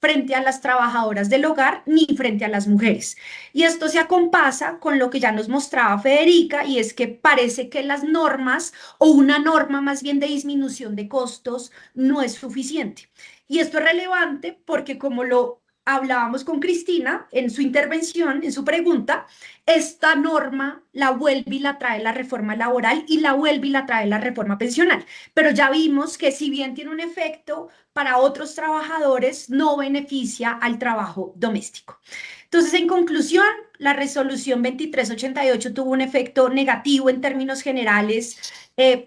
frente a las trabajadoras del hogar ni frente a las mujeres. Y esto se acompasa con lo que ya nos mostraba Federica, y es que parece que las normas, o una norma más bien de disminución de costos, no es suficiente. Y esto es relevante porque, como lo hablábamos con Cristina en su intervención, en su pregunta, esta norma la vuelve y la trae la reforma laboral y la vuelve y la trae la reforma pensional. Pero ya vimos que si bien tiene un efecto para otros trabajadores, no beneficia al trabajo doméstico. Entonces, en conclusión, la resolución 2388 tuvo un efecto negativo en términos generales,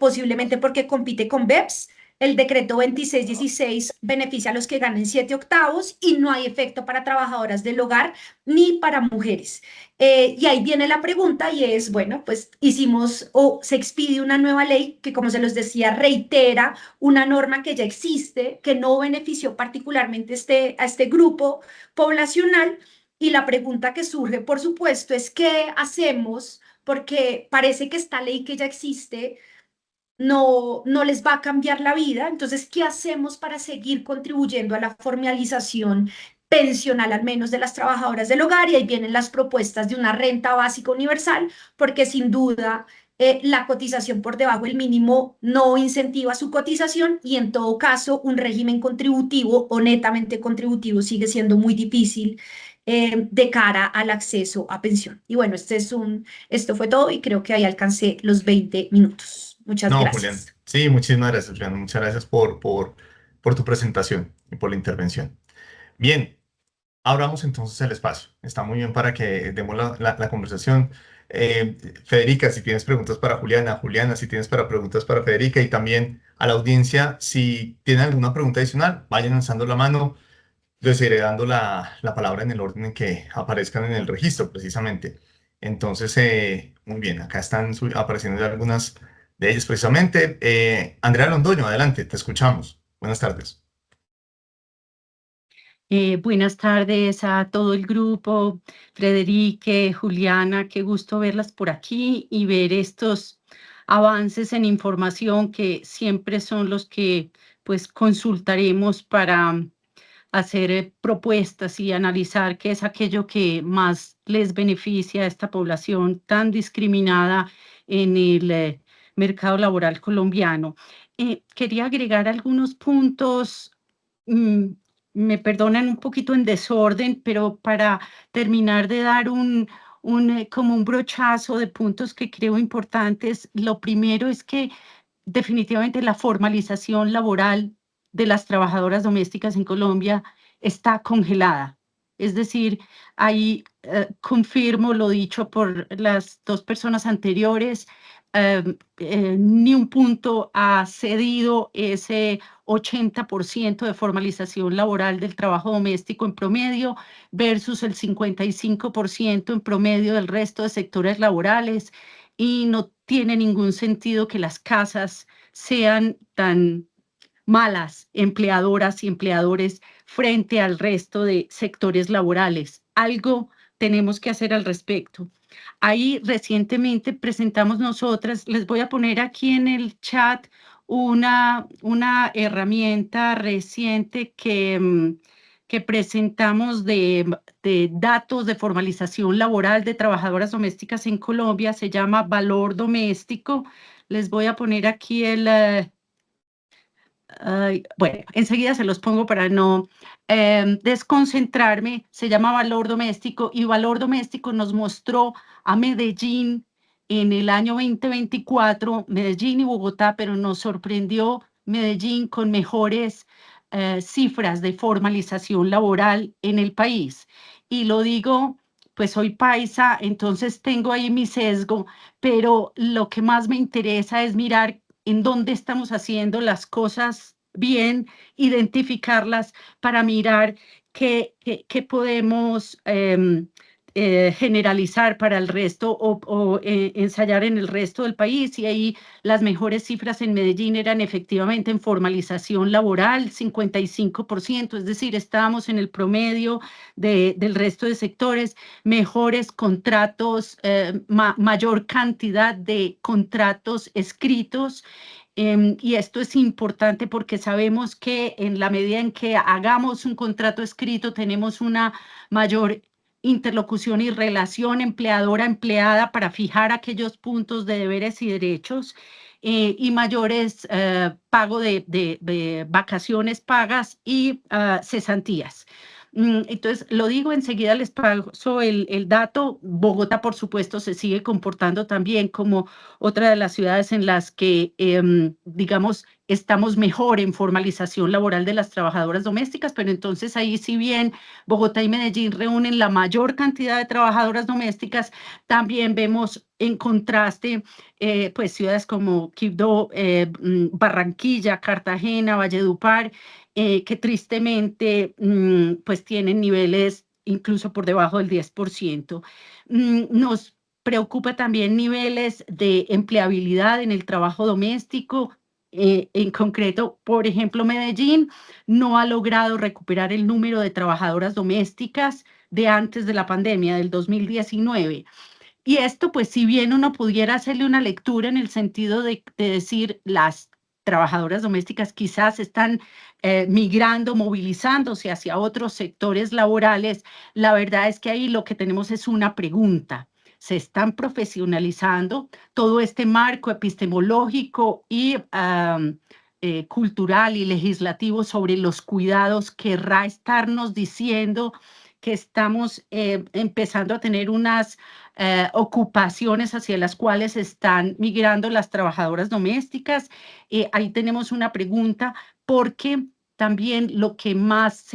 posiblemente porque compite con BEPS. El decreto 2616 beneficia a los que ganen 7/8 y no hay efecto para trabajadoras del hogar ni para mujeres. Y ahí viene la pregunta, y es, bueno, pues hicimos o se expide una nueva ley que, como se los decía, reitera una norma que ya existe, que no benefició particularmente a este grupo poblacional. Y la pregunta que surge, por supuesto, es ¿qué hacemos? Porque parece que esta ley que ya existe no les va a cambiar la vida. Entonces, ¿qué hacemos para seguir contribuyendo a la formalización pensional, al menos de las trabajadoras del hogar? Y ahí vienen las propuestas de una renta básica universal, porque sin duda la cotización por debajo del mínimo no incentiva su cotización, y en todo caso un régimen contributivo o netamente contributivo sigue siendo muy difícil de cara al acceso a pensión. Y bueno, esto fue todo, y creo que ahí alcancé los 20 minutos. Muchas No, Julián. gracias. Sí, muchísimas gracias, Julián. Muchas gracias por tu presentación y por la intervención. Bien, abramos entonces el espacio. Está muy bien para que demos la conversación. Federica, si tienes preguntas para Juliana, Juliana, si tienes preguntas para Federica, y también a la audiencia, si tienen alguna pregunta adicional, vayan alzando la mano. Les iré dando la palabra en el orden en que aparezcan en el registro, precisamente. Entonces, muy bien, acá están apareciendo ya algunas de ellas, precisamente. Andrea Londoño, adelante, te escuchamos. Buenas tardes. Buenas tardes a todo el grupo, Frederique, Juliana, qué gusto verlas por aquí y ver estos avances en información que siempre son los que pues consultaremos para hacer propuestas y analizar qué es aquello que más les beneficia a esta población tan discriminada en el mercado laboral colombiano. Quería agregar algunos puntos. mm, Me perdonan un poquito en desorden, pero para terminar de dar como un brochazo de puntos que creo importantes, lo primero es que definitivamente la formalización laboral de las trabajadoras domésticas en Colombia está congelada. Es decir, ahí confirmo lo dicho por las dos personas anteriores, ni un punto ha cedido ese 80% de formalización laboral del trabajo doméstico en promedio versus el 55% en promedio del resto de sectores laborales, y no tiene ningún sentido que las casas sean tan malas empleadoras y empleadores frente al resto de sectores laborales. Algo tenemos que hacer al respecto. Ahí recientemente presentamos nosotras, les voy a poner aquí en el chat una herramienta reciente que presentamos de datos de formalización laboral de trabajadoras domésticas en Colombia. Se llama Valor Doméstico. Les voy a poner aquí bueno, enseguida se los pongo para no desconcentrarme. Se llama Valor Doméstico, y Valor Doméstico nos mostró a Medellín en el año 2024, Medellín y Bogotá, pero nos sorprendió Medellín con mejores cifras de formalización laboral en el país. Y lo digo, pues soy paisa, entonces tengo ahí mi sesgo, pero lo que más me interesa es mirar en dónde estamos haciendo las cosas bien, identificarlas para mirar qué podemos generalizar para el resto o ensayar en el resto del país. Y ahí las mejores cifras en Medellín eran efectivamente en formalización laboral, 55%, es decir, estábamos en el promedio del resto de sectores, mejores contratos, mayor cantidad de contratos escritos. Y esto es importante porque sabemos que en la medida en que hagamos un contrato escrito, tenemos una mayor interlocución y relación empleadora-empleada para fijar aquellos puntos de deberes y derechos, y mayores pago de vacaciones pagas y cesantías. Entonces, lo digo, enseguida les paso el dato. Bogotá, por supuesto, se sigue comportando también como otra de las ciudades en las que, digamos, estamos mejor en formalización laboral de las trabajadoras domésticas, pero entonces ahí, si bien Bogotá y Medellín reúnen la mayor cantidad de trabajadoras domésticas, también vemos en contraste, pues ciudades como Quibdó, Barranquilla, Cartagena, Valledupar, que tristemente pues tienen niveles incluso por debajo del 10%. Nos preocupa también niveles de empleabilidad en el trabajo doméstico. En concreto, por ejemplo, Medellín no ha logrado recuperar el número de trabajadoras domésticas de antes de la pandemia, del 2019. Y esto, pues, si bien uno pudiera hacerle una lectura en el sentido de decir las trabajadoras domésticas quizás están migrando, movilizándose hacia otros sectores laborales, la verdad es que ahí lo que tenemos es una pregunta. Se están profesionalizando, todo este marco epistemológico y cultural y legislativo sobre los cuidados querrá estarnos diciendo que estamos empezando a tener unas ocupaciones hacia las cuales están migrando las trabajadoras domésticas. Ahí tenemos una pregunta, porque también lo que más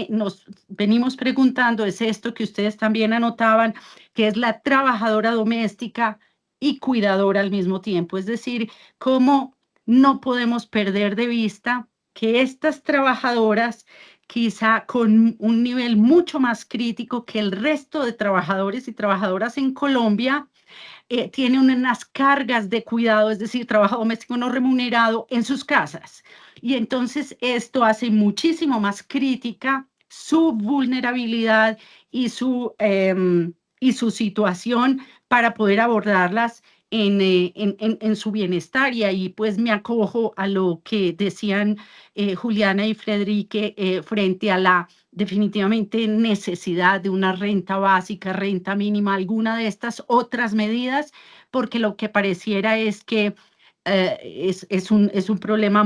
nos venimos preguntando es esto que ustedes también anotaban, que es la trabajadora doméstica y cuidadora al mismo tiempo. Es decir, cómo no podemos perder de vista que estas trabajadoras quizá con un nivel mucho más crítico que el resto de trabajadores y trabajadoras en Colombia, tiene unas cargas de cuidado, es decir, trabajo doméstico no remunerado en sus casas. Y entonces esto hace muchísimo más crítica su vulnerabilidad y su situación para poder abordarlas en su bienestar. Y ahí pues me acojo a lo que decían Juliana y Frederique frente a la definitivamente necesidad de una renta básica, renta mínima, alguna de estas otras medidas, porque lo que pareciera es que es un problema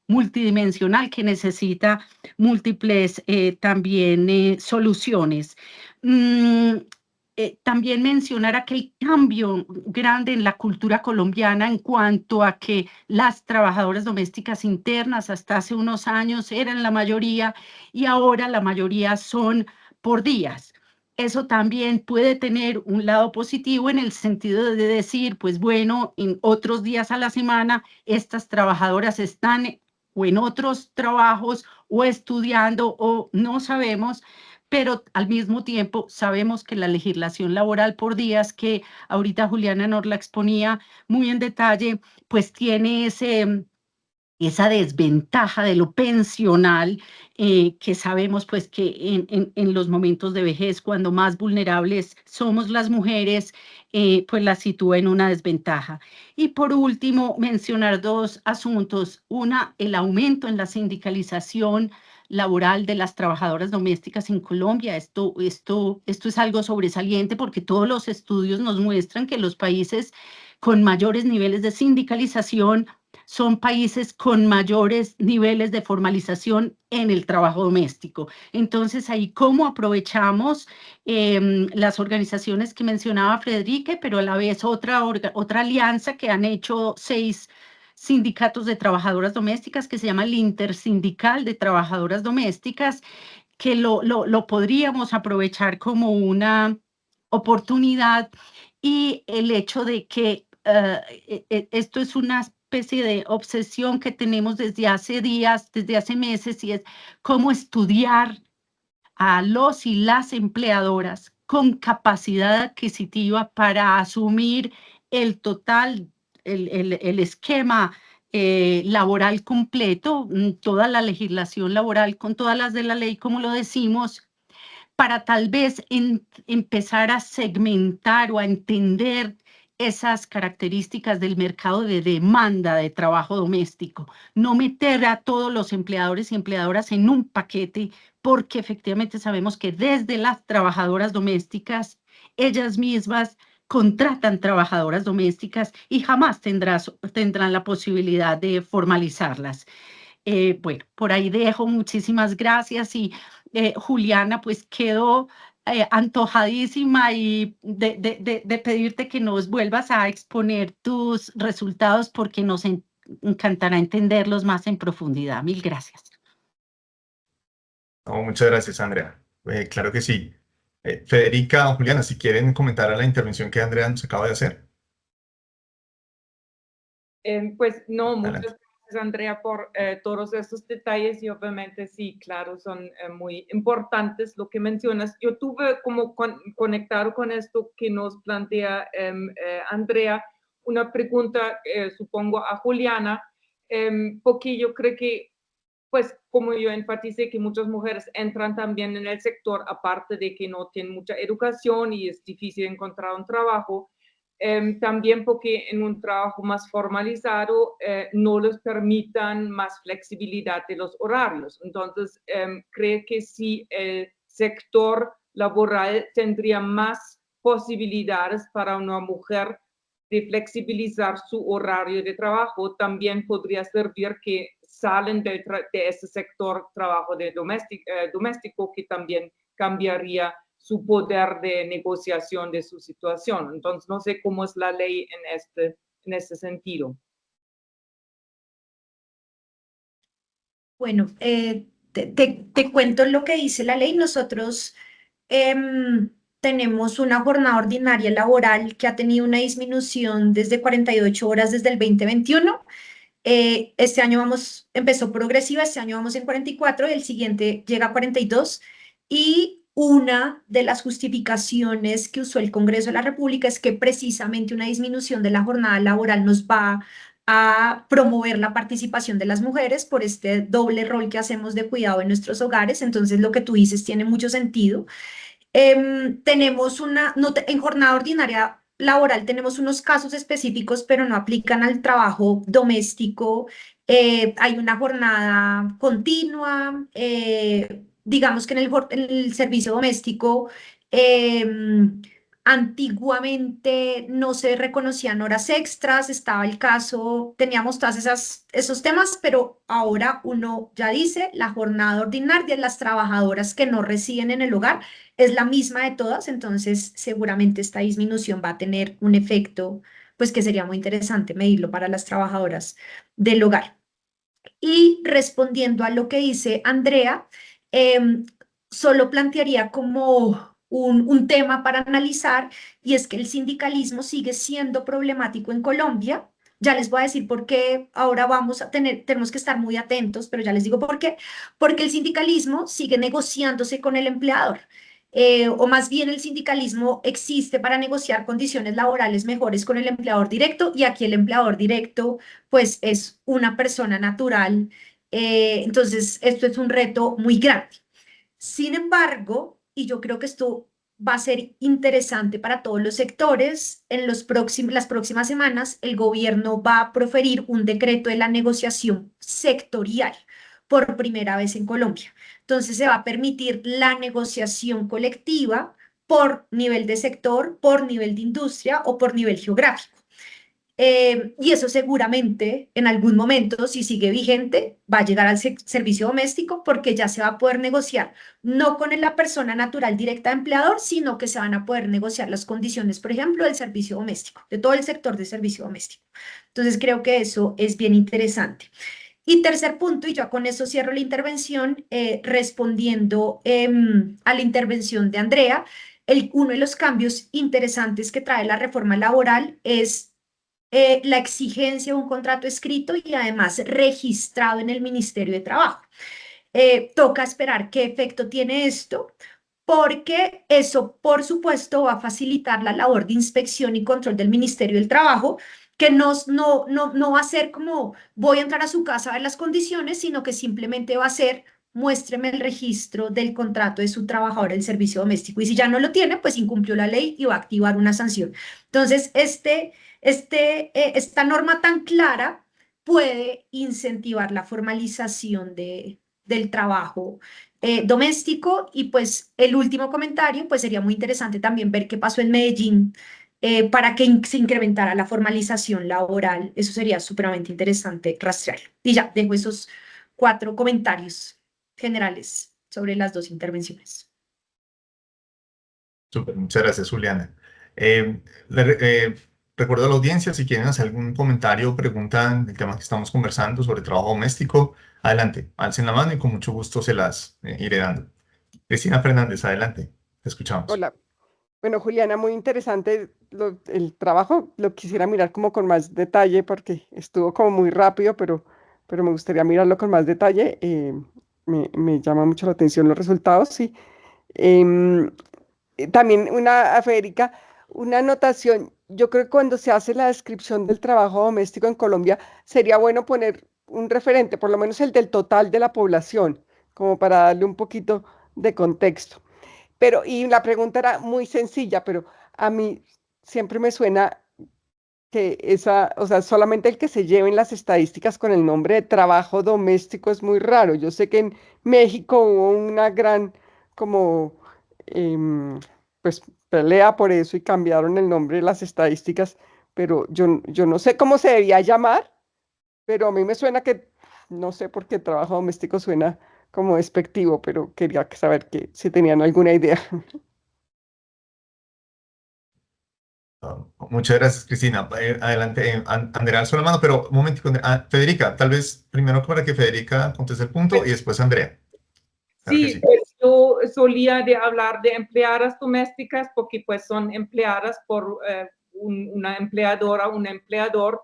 multidimensional que necesita múltiples también soluciones. También mencionar aquel cambio grande en la cultura colombiana en cuanto a que las trabajadoras domésticas internas hasta hace unos años eran la mayoría y ahora la mayoría son por días. Eso también puede tener un lado positivo en el sentido de decir, pues bueno, en otros días a la semana estas trabajadoras están o en otros trabajos o estudiando o no sabemos, pero al mismo tiempo sabemos que la legislación laboral por días, que ahorita Juliana nos la exponía muy en detalle, pues tiene esa desventaja de lo pensional, que sabemos pues que en los momentos de vejez, cuando más vulnerables somos las mujeres, pues la sitúa en una desventaja. Y por último, mencionar dos asuntos. Una, el aumento en la sindicalización laboral de las trabajadoras domésticas en Colombia. Esto es algo sobresaliente porque todos los estudios nos muestran que los países con mayores niveles de sindicalización son países con mayores niveles de formalización en el trabajo doméstico. Entonces, ahí cómo aprovechamos las organizaciones que mencionaba Frederique, pero a la vez otra alianza que han hecho 6 sindicatos de trabajadoras domésticas que se llama el Intersindical de Trabajadoras Domésticas, que lo podríamos aprovechar como una oportunidad, y el hecho de que esto es una especie de obsesión que tenemos desde hace días, desde hace meses, y es cómo estudiar a los y las empleadoras con capacidad adquisitiva para asumir el total, el esquema laboral completo, toda la legislación laboral con todas las de la ley, como lo decimos, para tal vez empezar a segmentar o a entender esas características del mercado de demanda de trabajo doméstico, no meter a todos los empleadores y empleadoras en un paquete, porque efectivamente sabemos que desde las trabajadoras domésticas, ellas mismas contratan trabajadoras domésticas y jamás tendrán la posibilidad de formalizarlas. Bueno, por ahí dejo, muchísimas gracias, y Juliana, pues quedo antojadísima y de pedirte que nos vuelvas a exponer tus resultados porque nos encantará entenderlos más en profundidad. Mil gracias. No, muchas gracias, Andrea. Claro que sí. Federica o Juliana, si quieren comentar a la intervención que Andrea nos acaba de hacer. Pues no, muchas Adelante. gracias, Andrea, por todos estos detalles, y obviamente sí, claro, son muy importantes lo que mencionas. Yo tuve como conectado con esto que nos plantea Andrea, una pregunta, supongo, a Juliana, porque yo creo que, pues como yo enfaticé, que muchas mujeres entran también en el sector, aparte de que no tienen mucha educación y es difícil encontrar un trabajo, también porque en un trabajo más formalizado no les permitan más flexibilidad de los horarios. Entonces, creo que si el sector laboral tendría más posibilidades para una mujer de flexibilizar su horario de trabajo, también podría servir que salen de ese sector trabajo de doméstico, que también cambiaría su poder de negociación de su situación. Entonces, no sé cómo es la ley en este sentido. Bueno, te cuento lo que dice la ley. Nosotros tenemos una jornada ordinaria laboral que ha tenido una disminución desde 48 horas desde el 2021. Este año empezó progresiva, este año vamos en 44 y el siguiente llega a 42. Y una de las justificaciones que usó el Congreso de la República es que precisamente una disminución de la jornada laboral nos va a promover la participación de las mujeres por este doble rol que hacemos de cuidado en nuestros hogares. Entonces, lo que tú dices tiene mucho sentido. Tenemos en jornada ordinaria laboral tenemos unos casos específicos, pero no aplican al trabajo doméstico. Hay una jornada continua, digamos que en el servicio doméstico, antiguamente no se reconocían horas extras, estaba el caso, teníamos todos esos temas, pero ahora uno ya dice, la jornada ordinaria de las trabajadoras que no residen en el hogar es la misma de todas, entonces seguramente esta disminución va a tener un efecto, pues que sería muy interesante medirlo para las trabajadoras del hogar. Y respondiendo a lo que dice Andrea, solo plantearía como un tema para analizar, y es que el sindicalismo sigue siendo problemático en Colombia. Ya les voy a decir por qué ahora tenemos que estar muy atentos, pero ya les digo por qué. Porque el sindicalismo sigue negociándose con el empleador. O más bien el sindicalismo existe para negociar condiciones laborales mejores con el empleador directo, y aquí el empleador directo pues es una persona natural. Entonces esto es un reto muy grande. Sin embargo, y yo creo que esto va a ser interesante para todos los sectores, las próximas semanas el gobierno va a proferir un decreto de la negociación sectorial por primera vez en Colombia. Entonces se va a permitir la negociación colectiva por nivel de sector, por nivel de industria o por nivel geográfico. Y eso seguramente en algún momento, si sigue vigente, va a llegar al servicio doméstico, porque ya se va a poder negociar no con la persona natural directa de empleador, sino que se van a poder negociar las condiciones, por ejemplo, del servicio doméstico, de todo el sector de servicio doméstico. Entonces creo que eso es bien interesante. Y tercer punto, y yo con eso cierro la intervención, respondiendo a la intervención de Andrea, uno de los cambios interesantes que trae la reforma laboral es la exigencia de un contrato escrito y además registrado en el Ministerio de Trabajo. Toca esperar qué efecto tiene esto, porque eso, por supuesto, va a facilitar la labor de inspección y control del Ministerio del Trabajo, que no va a ser como voy a entrar a su casa a ver las condiciones, sino que simplemente va a ser muéstreme el registro del contrato de su trabajador del servicio doméstico. Y si ya no lo tiene, pues incumplió la ley y va a activar una sanción. Entonces, esta norma tan clara puede incentivar la formalización del trabajo doméstico. Y pues el último comentario, pues sería muy interesante también ver qué pasó en Medellín para que se incrementara la formalización laboral. Eso sería supremamente interesante rastrearlo. Y ya, dejo esos 4 comentarios generales sobre las 2 intervenciones. Súper, muchas gracias, Juliana. Recuerdo a la audiencia, si quieren hacer algún comentario o pregunta del tema que estamos conversando sobre trabajo doméstico, adelante, alcen la mano y con mucho gusto se las iré dando. Cristina Fernández, adelante, te escuchamos. Hola. Bueno, Juliana, muy interesante el trabajo. Lo quisiera mirar como con más detalle porque estuvo como muy rápido, pero me gustaría mirarlo con más detalle. Me llama mucho la atención los resultados, sí. Em, También a Federica, una anotación. Yo creo que cuando se hace la descripción del trabajo doméstico en Colombia, sería bueno poner un referente, por lo menos el del total de la población, como para darle un poquito de contexto. Pero, y la pregunta era muy sencilla, pero a mí siempre me suena que o sea, solamente el que se lleven las estadísticas con el nombre de trabajo doméstico es muy raro. Yo sé que en México hubo una gran, como, em, pues, pelea por eso y cambiaron el nombre de las estadísticas, pero yo no sé cómo se debía llamar, pero a mí me suena que, no sé por qué trabajo doméstico suena como despectivo, pero quería saber si tenían alguna idea. Muchas gracias, Cristina. Adelante, Andrea, alzó la mano, pero un momentico, Federica, tal vez primero para que Federica conteste el punto y después Andrea. Claro que Sí, sí. pues yo solía de hablar de empleadas domésticas porque pues son empleadas por una empleadora, un empleador,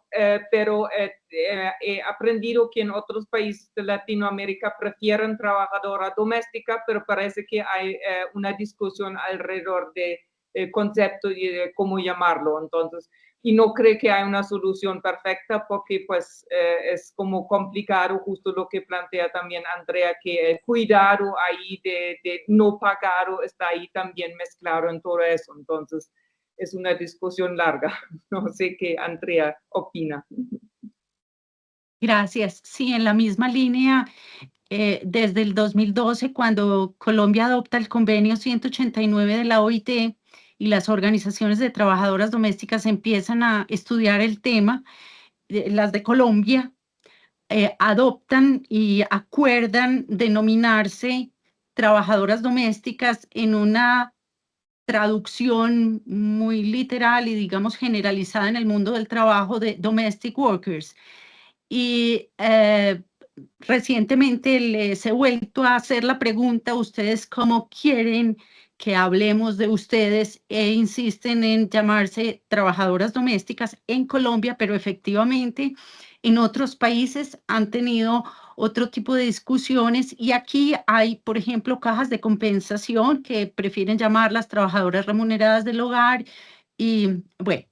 pero he aprendido que en otros países de Latinoamérica prefieren trabajadora doméstica, pero parece que hay una discusión alrededor del concepto y de cómo llamarlo. Entonces, y no creo que haya una solución perfecta porque pues es como complicado justo lo que plantea también Andrea, que el cuidado ahí de no pagado está ahí también mezclado en todo eso. Entonces es una discusión larga. No sé qué Andrea opina. Gracias. Sí, en la misma línea, desde el 2012, cuando Colombia adopta el convenio 189 de la OIT y las organizaciones de trabajadoras domésticas empiezan a estudiar el tema, las de Colombia adoptan y acuerdan denominarse trabajadoras domésticas en una traducción muy literal y digamos generalizada en el mundo del trabajo de domestic workers. Y recientemente les he vuelto a hacer la pregunta a ustedes cómo quieren que hablemos de ustedes e insisten en llamarse trabajadoras domésticas en Colombia, pero efectivamente en otros países han tenido otro tipo de discusiones y aquí hay, por ejemplo, cajas de compensación que prefieren llamarlas trabajadoras remuneradas del hogar y bueno,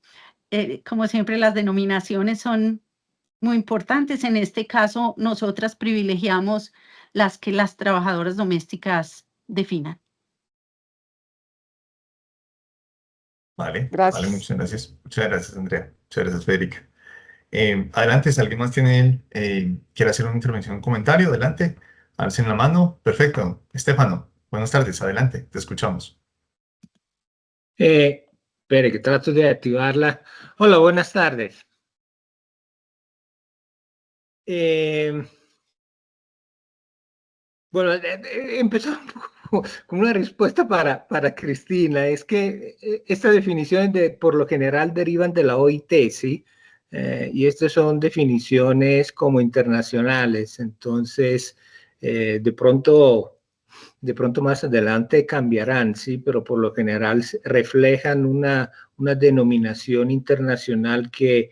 como siempre las denominaciones son muy importantes. En este caso, nosotras privilegiamos las que las trabajadoras domésticas definan. Vale, Gracias. muchas gracias. Muchas gracias, Andrea. Muchas gracias, Federica. Adelante, si alguien más tiene, quiere hacer una intervención, un comentario, adelante. Alcen la mano. Perfecto. Estefano, buenas tardes, adelante, te escuchamos. Espere, que trato de activarla. Hola, buenas tardes. Bueno, empezó un poco con una respuesta para Cristina. Es que estas definiciones por lo general derivan de la OIT, ¿sí? Y estas son definiciones como internacionales. Entonces, de pronto más adelante cambiarán, ¿sí? Pero por lo general reflejan una denominación internacional que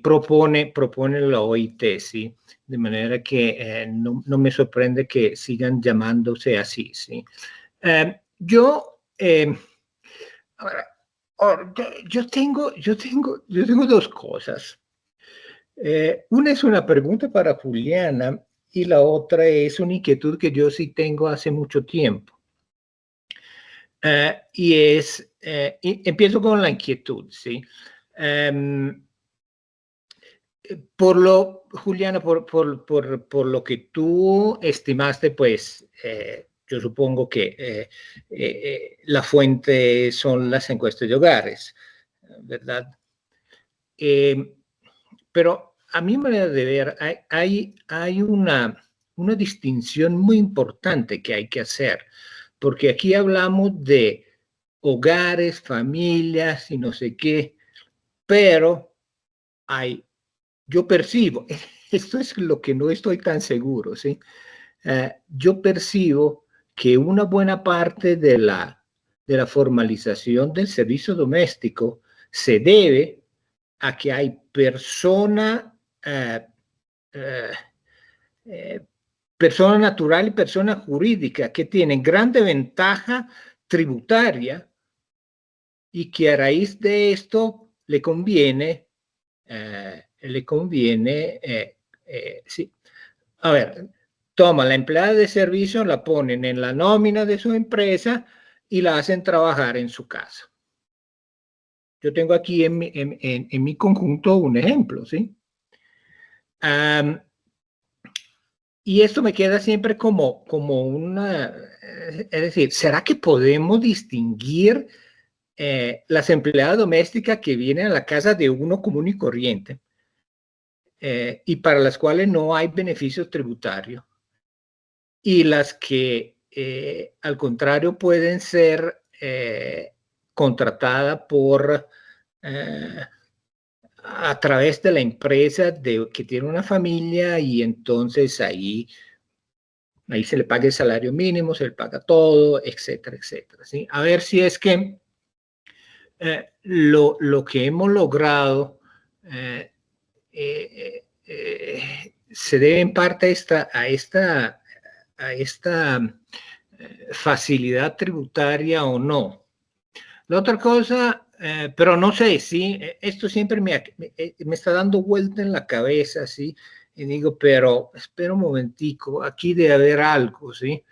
propone la OIT, ¿sí? De manera que no me sorprende que sigan llamándose así, ¿sí? Yo tengo dos cosas. Una es una pregunta para Juliana y la otra es una inquietud que yo sí tengo hace mucho tiempo. Empiezo con la inquietud, ¿sí? Juliana, por lo que tú estimaste, pues yo supongo que la fuente son las encuestas de hogares, ¿verdad? Pero a mi manera de ver, hay una distinción muy importante que hay que hacer, porque aquí hablamos de hogares, familias y no sé qué, pero yo percibo, esto es lo que no estoy tan seguro, ¿sí? Yo percibo que una buena parte de la formalización del servicio doméstico se debe a que hay persona natural y persona jurídica que tienen grande ventaja tributaria y que a raíz de esto le conviene, sí. A ver, toma la empleada de servicio, la ponen en la nómina de su empresa y la hacen trabajar en su casa. Yo tengo aquí en mi conjunto un ejemplo, ¿sí? Y esto me queda siempre como una, es decir, ¿será que podemos distinguir las empleadas domésticas que vienen a la casa de uno común y corriente y para las cuales no hay beneficio tributario y las que al contrario pueden ser contratadas a través de la empresa que tiene una familia y entonces ahí se le paga el salario mínimo, se le paga todo, etcétera, etcétera, ¿sí? A ver si es que lo que hemos logrado se debe en parte a esta facilidad tributaria o no. La otra cosa, pero no sé, sí, esto siempre me está dando vuelta en la cabeza, sí, y digo, pero espera un momentico, aquí debe haber algo, sí,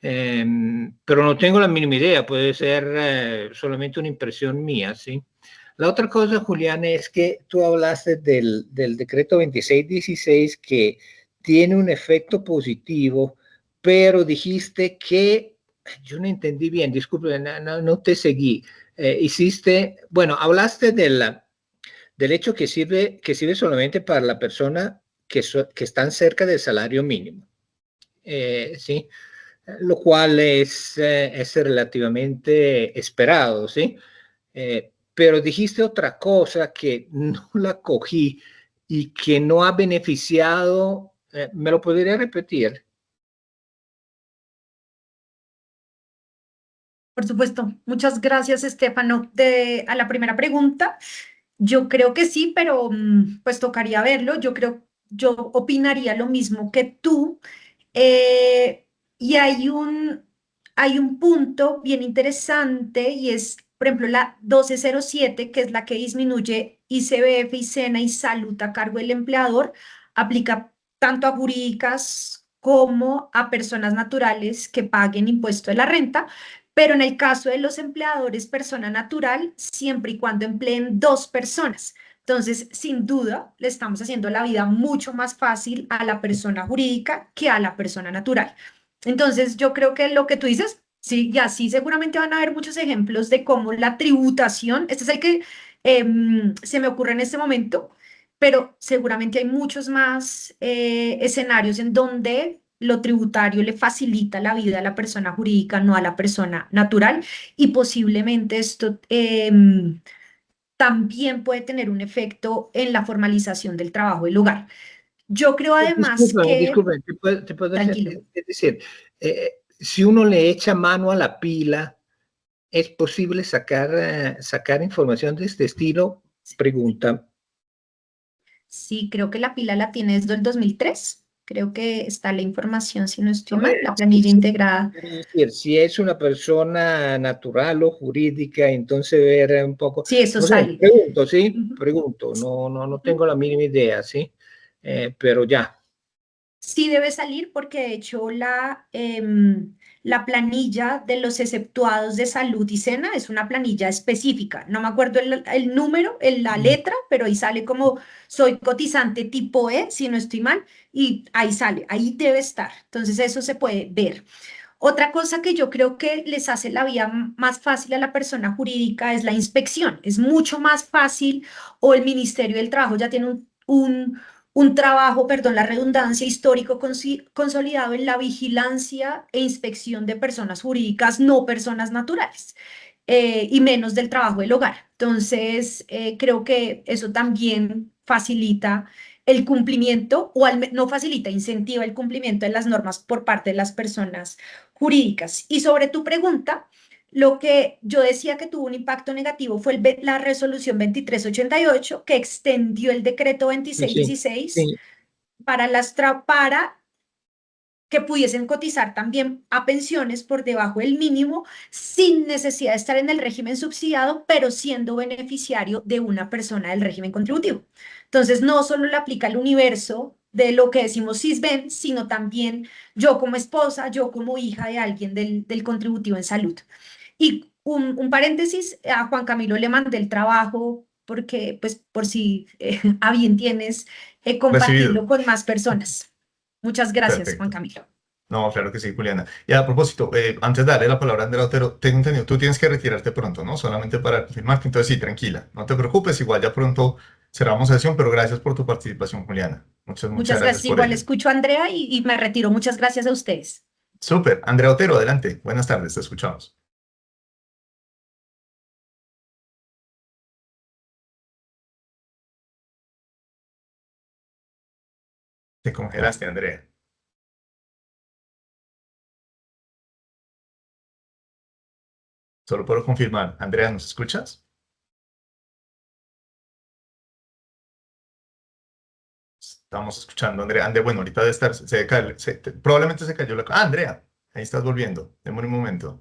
pero no tengo la mínima idea, puede ser solamente una impresión mía, sí. La otra cosa, Julián, es que tú hablaste del decreto 2616 que tiene un efecto positivo, pero dijiste que, yo no entendí bien, disculpe, no te seguí. Bueno, hablaste del hecho que sirve solamente para la persona que están cerca del salario mínimo, ¿sí? Lo cual es relativamente esperado, ¿sí? Pero dijiste otra cosa que no la cogí y que no ha beneficiado. ¿Me lo podría repetir? Por supuesto. Muchas gracias, Estefano. A la primera pregunta, yo creo que sí, pero pues tocaría verlo. Yo opinaría lo mismo que tú. Eh, y hay un punto bien interesante y es, por ejemplo, la 1207, que es la que disminuye ICBF y SENA y salud a cargo del empleador, aplica tanto a jurídicas como a personas naturales que paguen impuesto de la renta, pero en el caso de los empleadores persona natural, siempre y cuando empleen dos personas. Entonces, sin duda, le estamos haciendo la vida mucho más fácil a la persona jurídica que a la persona natural. Entonces, yo creo que lo que tú dices, sí, ya sí, seguramente van a haber muchos ejemplos de cómo la tributación, este es el que se me ocurre en este momento, pero seguramente hay muchos más escenarios en donde lo tributario le facilita la vida a la persona jurídica, no a la persona natural, y posiblemente esto también puede tener un efecto en la formalización del trabajo del hogar. Yo creo además que, Disculpe, te puedo tranquilo, decir, si uno le echa mano a la pila, ¿es posible sacar información de este estilo? Pregunta. sí, creo que la pila la tienes del 2003. Creo que está la información, si no estoy No, mal, la planilla integrada. quiero decir, si es una persona natural o jurídica, entonces ver un poco, Sí, eso no sé, sale. pregunto, ¿sí? Ujú, Pregunto, no ujú. tengo la mínima idea, ¿sí? Pero ya. Sí debe salir porque de hecho la planilla de los exceptuados de salud y SENA es una planilla específica. No me acuerdo el número, la letra, pero ahí sale como soy cotizante tipo E, si no estoy mal, y ahí sale, ahí debe estar. Entonces eso se puede ver. Otra cosa que yo creo que les hace la vida más fácil a la persona jurídica es la inspección. Es mucho más fácil o el Ministerio del Trabajo ya tiene un trabajo, perdón, la redundancia histórico consolidado en la vigilancia e inspección de personas jurídicas, no personas naturales, y menos del trabajo del hogar. Entonces, creo que eso también facilita el cumplimiento, o no facilita, incentiva el cumplimiento de las normas por parte de las personas jurídicas. Y sobre tu pregunta, lo que yo decía que tuvo un impacto negativo fue la resolución 2388 que extendió el decreto Sí, 2616 sí. para que pudiesen cotizar también a pensiones por debajo del mínimo sin necesidad de estar en el régimen subsidiado, pero siendo beneficiario de una persona del régimen contributivo. Entonces, no solo le aplica al universo de lo que decimos CISBEN, sino también yo como esposa, yo como hija de alguien del contributivo en salud. Y un paréntesis, a Juan Camilo le mandé el trabajo porque, pues, por si a bien tienes, Recibido. compartirlo con más personas. Muchas gracias, Juan Perfecto. Camilo. No, claro que sí, Juliana. Y a propósito, antes de darle la palabra a Andrea Otero, tengo entendido, tú tienes que retirarte pronto, ¿no? Solamente para confirmarte. Entonces, sí, tranquila, no te preocupes, igual ya pronto cerramos sesión, pero gracias por tu participación, Juliana. Muchas Muchas gracias gracias. por Igual ello. escucho a Andrea y me retiro. Muchas gracias a ustedes. Súper. Andrea Otero, adelante. Buenas tardes, te escuchamos. Te congelaste, Andrea. Solo puedo confirmar. Andrea, ¿nos escuchas? Estamos escuchando, Andrea. Andrea, bueno, ahorita debe estar, probablemente se cayó la... Ah, Andrea, ahí estás volviendo. Démosle un momento.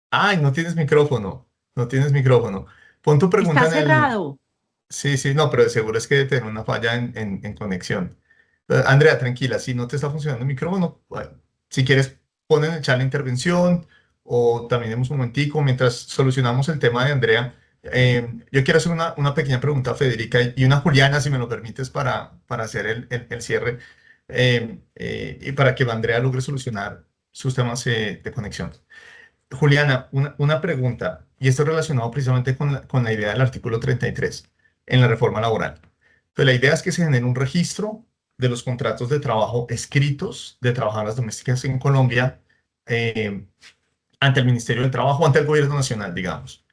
Ay, no tienes micrófono. No tienes micrófono. Pon tu pregunta Está en el... cerrado. Sí, sí, no, pero de seguro es que debe tener una falla en conexión. Andrea, tranquila, si no te está funcionando el micrófono, bueno, si quieres, pon en el chat la intervención o también demos un momentico mientras solucionamos el tema de Andrea. Yo quiero hacer una pequeña pregunta a Federica y una a Juliana, si me lo permites, para hacer el cierre y para que Andrea logre solucionar sus temas de conexión. Juliana, una pregunta, y esto es relacionado precisamente con la idea del artículo 33 en la reforma laboral. Entonces, la idea es que se genere un registro de los contratos de trabajo escritos de trabajadoras domésticas en Colombia eh, ante el Ministerio del Trabajo, ante el Gobierno Nacional, digamos.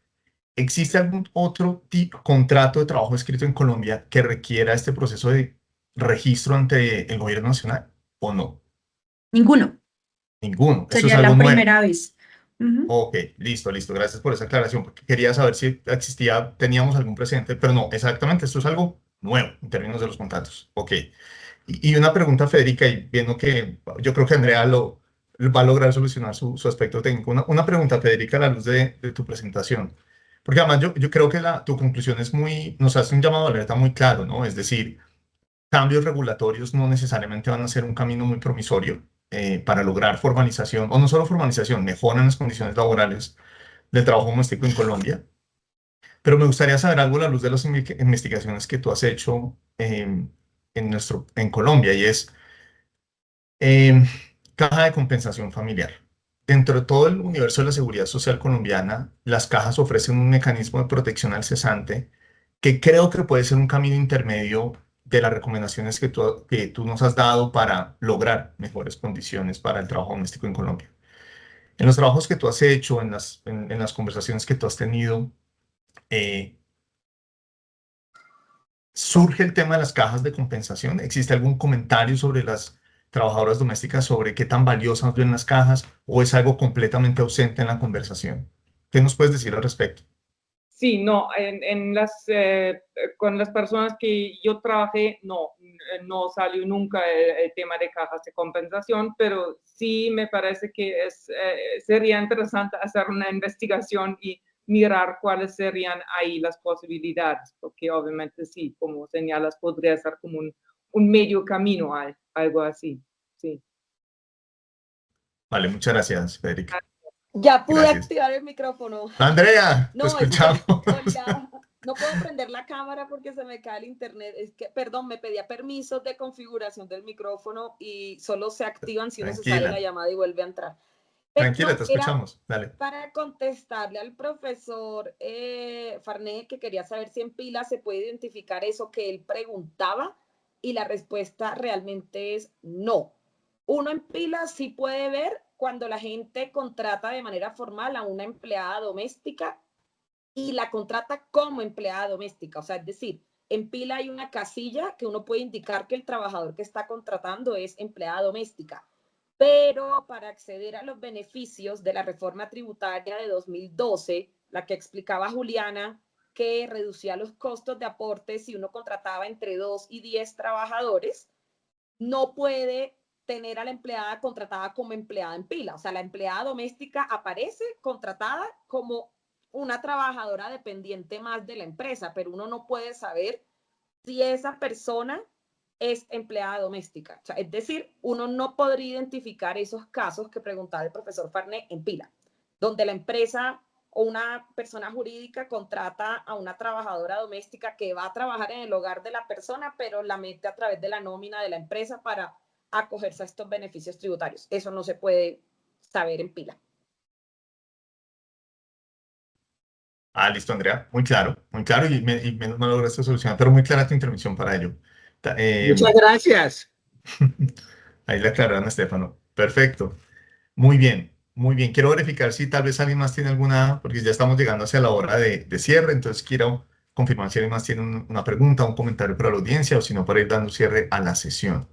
¿Existe algún otro contrato de trabajo escrito en Colombia que requiera este proceso de registro ante el Gobierno Nacional o no? Ninguno. Ninguno. Eso es Sería algo la nuevo. primera vez. Ujú. Ok, listo, listo. Gracias por esa aclaración, porque quería saber si existía, teníamos algún precedente, pero no, exactamente, esto es algo nuevo en términos de los contratos. Ok. Y una pregunta, Federica, y viendo que yo creo que Andrea va a lograr solucionar su aspecto técnico. Una pregunta, Federica, a la luz de tu presentación. Porque además yo creo que tu conclusión es nos hace un llamado de alerta muy claro, ¿no? Es decir, cambios regulatorios no necesariamente van a ser un camino muy promisorio para lograr formalización, o no solo formalización, mejora en las condiciones laborales del trabajo doméstico en Colombia. Pero me gustaría saber algo a la luz de las investigaciones que tú has hecho en Colombia, y es eh, caja de compensación familiar. Dentro de todo el universo de la seguridad social colombiana, las cajas ofrecen un mecanismo de protección al cesante que creo que puede ser un camino intermedio de las recomendaciones que tú nos has dado para lograr mejores condiciones para el trabajo doméstico en Colombia. En los trabajos que tú has hecho, en las conversaciones que tú has tenido, eh, ¿surge el tema de las cajas de compensación? ¿Existe algún comentario sobre las trabajadoras domésticas, sobre qué tan valiosas ven las cajas, o es algo completamente ausente en la conversación? ¿Qué nos puedes decir al respecto? Sí, no, con las personas que yo trabajé, no salió nunca el tema de cajas de compensación, pero sí me parece que sería interesante hacer una investigación y mirar cuáles serían ahí las posibilidades, porque obviamente sí, como señalas, podría ser como un medio camino, algo así, sí. Vale, muchas gracias, Federica. Ya pude Gracias. activar el micrófono. Andrea, te No, es que, escuchamos. hola, no puedo prender la cámara porque se me cae el internet. Es que, perdón, me pedía permisos de configuración del micrófono y solo se activan si uno se sale de la llamada y vuelve a entrar. Tranquila, No, te escuchamos. Dale. para contestarle al profesor Farné, que quería saber si en pila se puede identificar eso que él preguntaba, y la respuesta realmente es no. Uno en pila sí puede ver cuando la gente contrata de manera formal a una empleada doméstica y la contrata como empleada doméstica. O sea, es decir, en pila hay una casilla que uno puede indicar que el trabajador que está contratando es empleada doméstica. Pero para acceder a los beneficios de la reforma tributaria de 2012, la que explicaba Juliana, que reducía los costos de aporte si uno contrataba entre 2 y 10 trabajadores, no puede tener a la empleada contratada como empleada en pila. O sea, la empleada doméstica aparece contratada como una trabajadora dependiente más de la empresa, pero uno no puede saber si esa persona es empleada doméstica. O sea, es decir, uno no podría identificar esos casos que preguntaba el profesor Farné en pila, donde la empresa o una persona jurídica contrata a una trabajadora doméstica que va a trabajar en el hogar de la persona, pero la mete a través de la nómina de la empresa para acogerse a estos beneficios tributarios. Eso no se puede saber en pila. Ah, listo, Andrea. Muy claro, y menos mal lograste solucionar, pero muy clara tu intervención para ello. Muchas gracias. Ahí le aclararon a Estefano. Perfecto. Muy bien, muy bien. Quiero verificar si tal vez alguien más tiene alguna, porque ya estamos llegando hacia la hora de cierre, entonces quiero confirmar si alguien más tiene una pregunta, un comentario para la audiencia, o si no, para ir dando cierre a la sesión.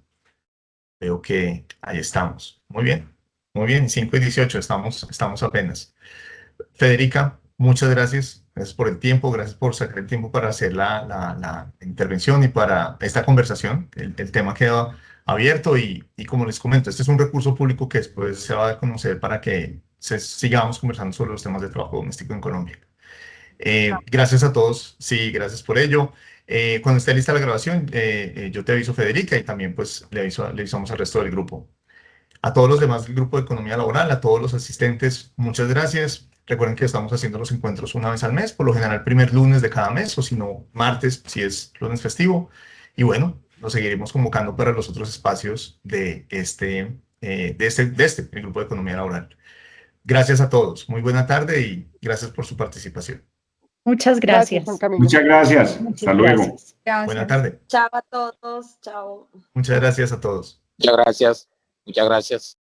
Veo que ahí estamos. Muy bien, 5:18, estamos apenas. Federica, muchas gracias. Gracias por el tiempo, gracias por sacar el tiempo para hacer la intervención y para esta conversación. El tema queda abierto y como les comento, este es un recurso público que después se va a conocer para que sigamos conversando sobre los temas de trabajo doméstico en Colombia. Gracias a todos, sí, gracias por ello. Cuando esté lista la grabación, yo te aviso, Federica, y también pues le avisamos al resto del grupo. A todos los demás del grupo de economía laboral, a todos los asistentes, muchas gracias. Recuerden que estamos haciendo los encuentros una vez al mes, por lo general primer lunes de cada mes, o si no, martes, si es lunes festivo. Y bueno, nos seguiremos convocando para los otros espacios de el grupo de economía laboral. Gracias a todos. Muy buena tarde y gracias por su participación. Muchas gracias. Juan Camilo. Muchas gracias. Muchas Hasta luego. gracias. Buena tarde. Chao a todos. Chao. Muchas gracias a todos. Muchas gracias. Muchas gracias.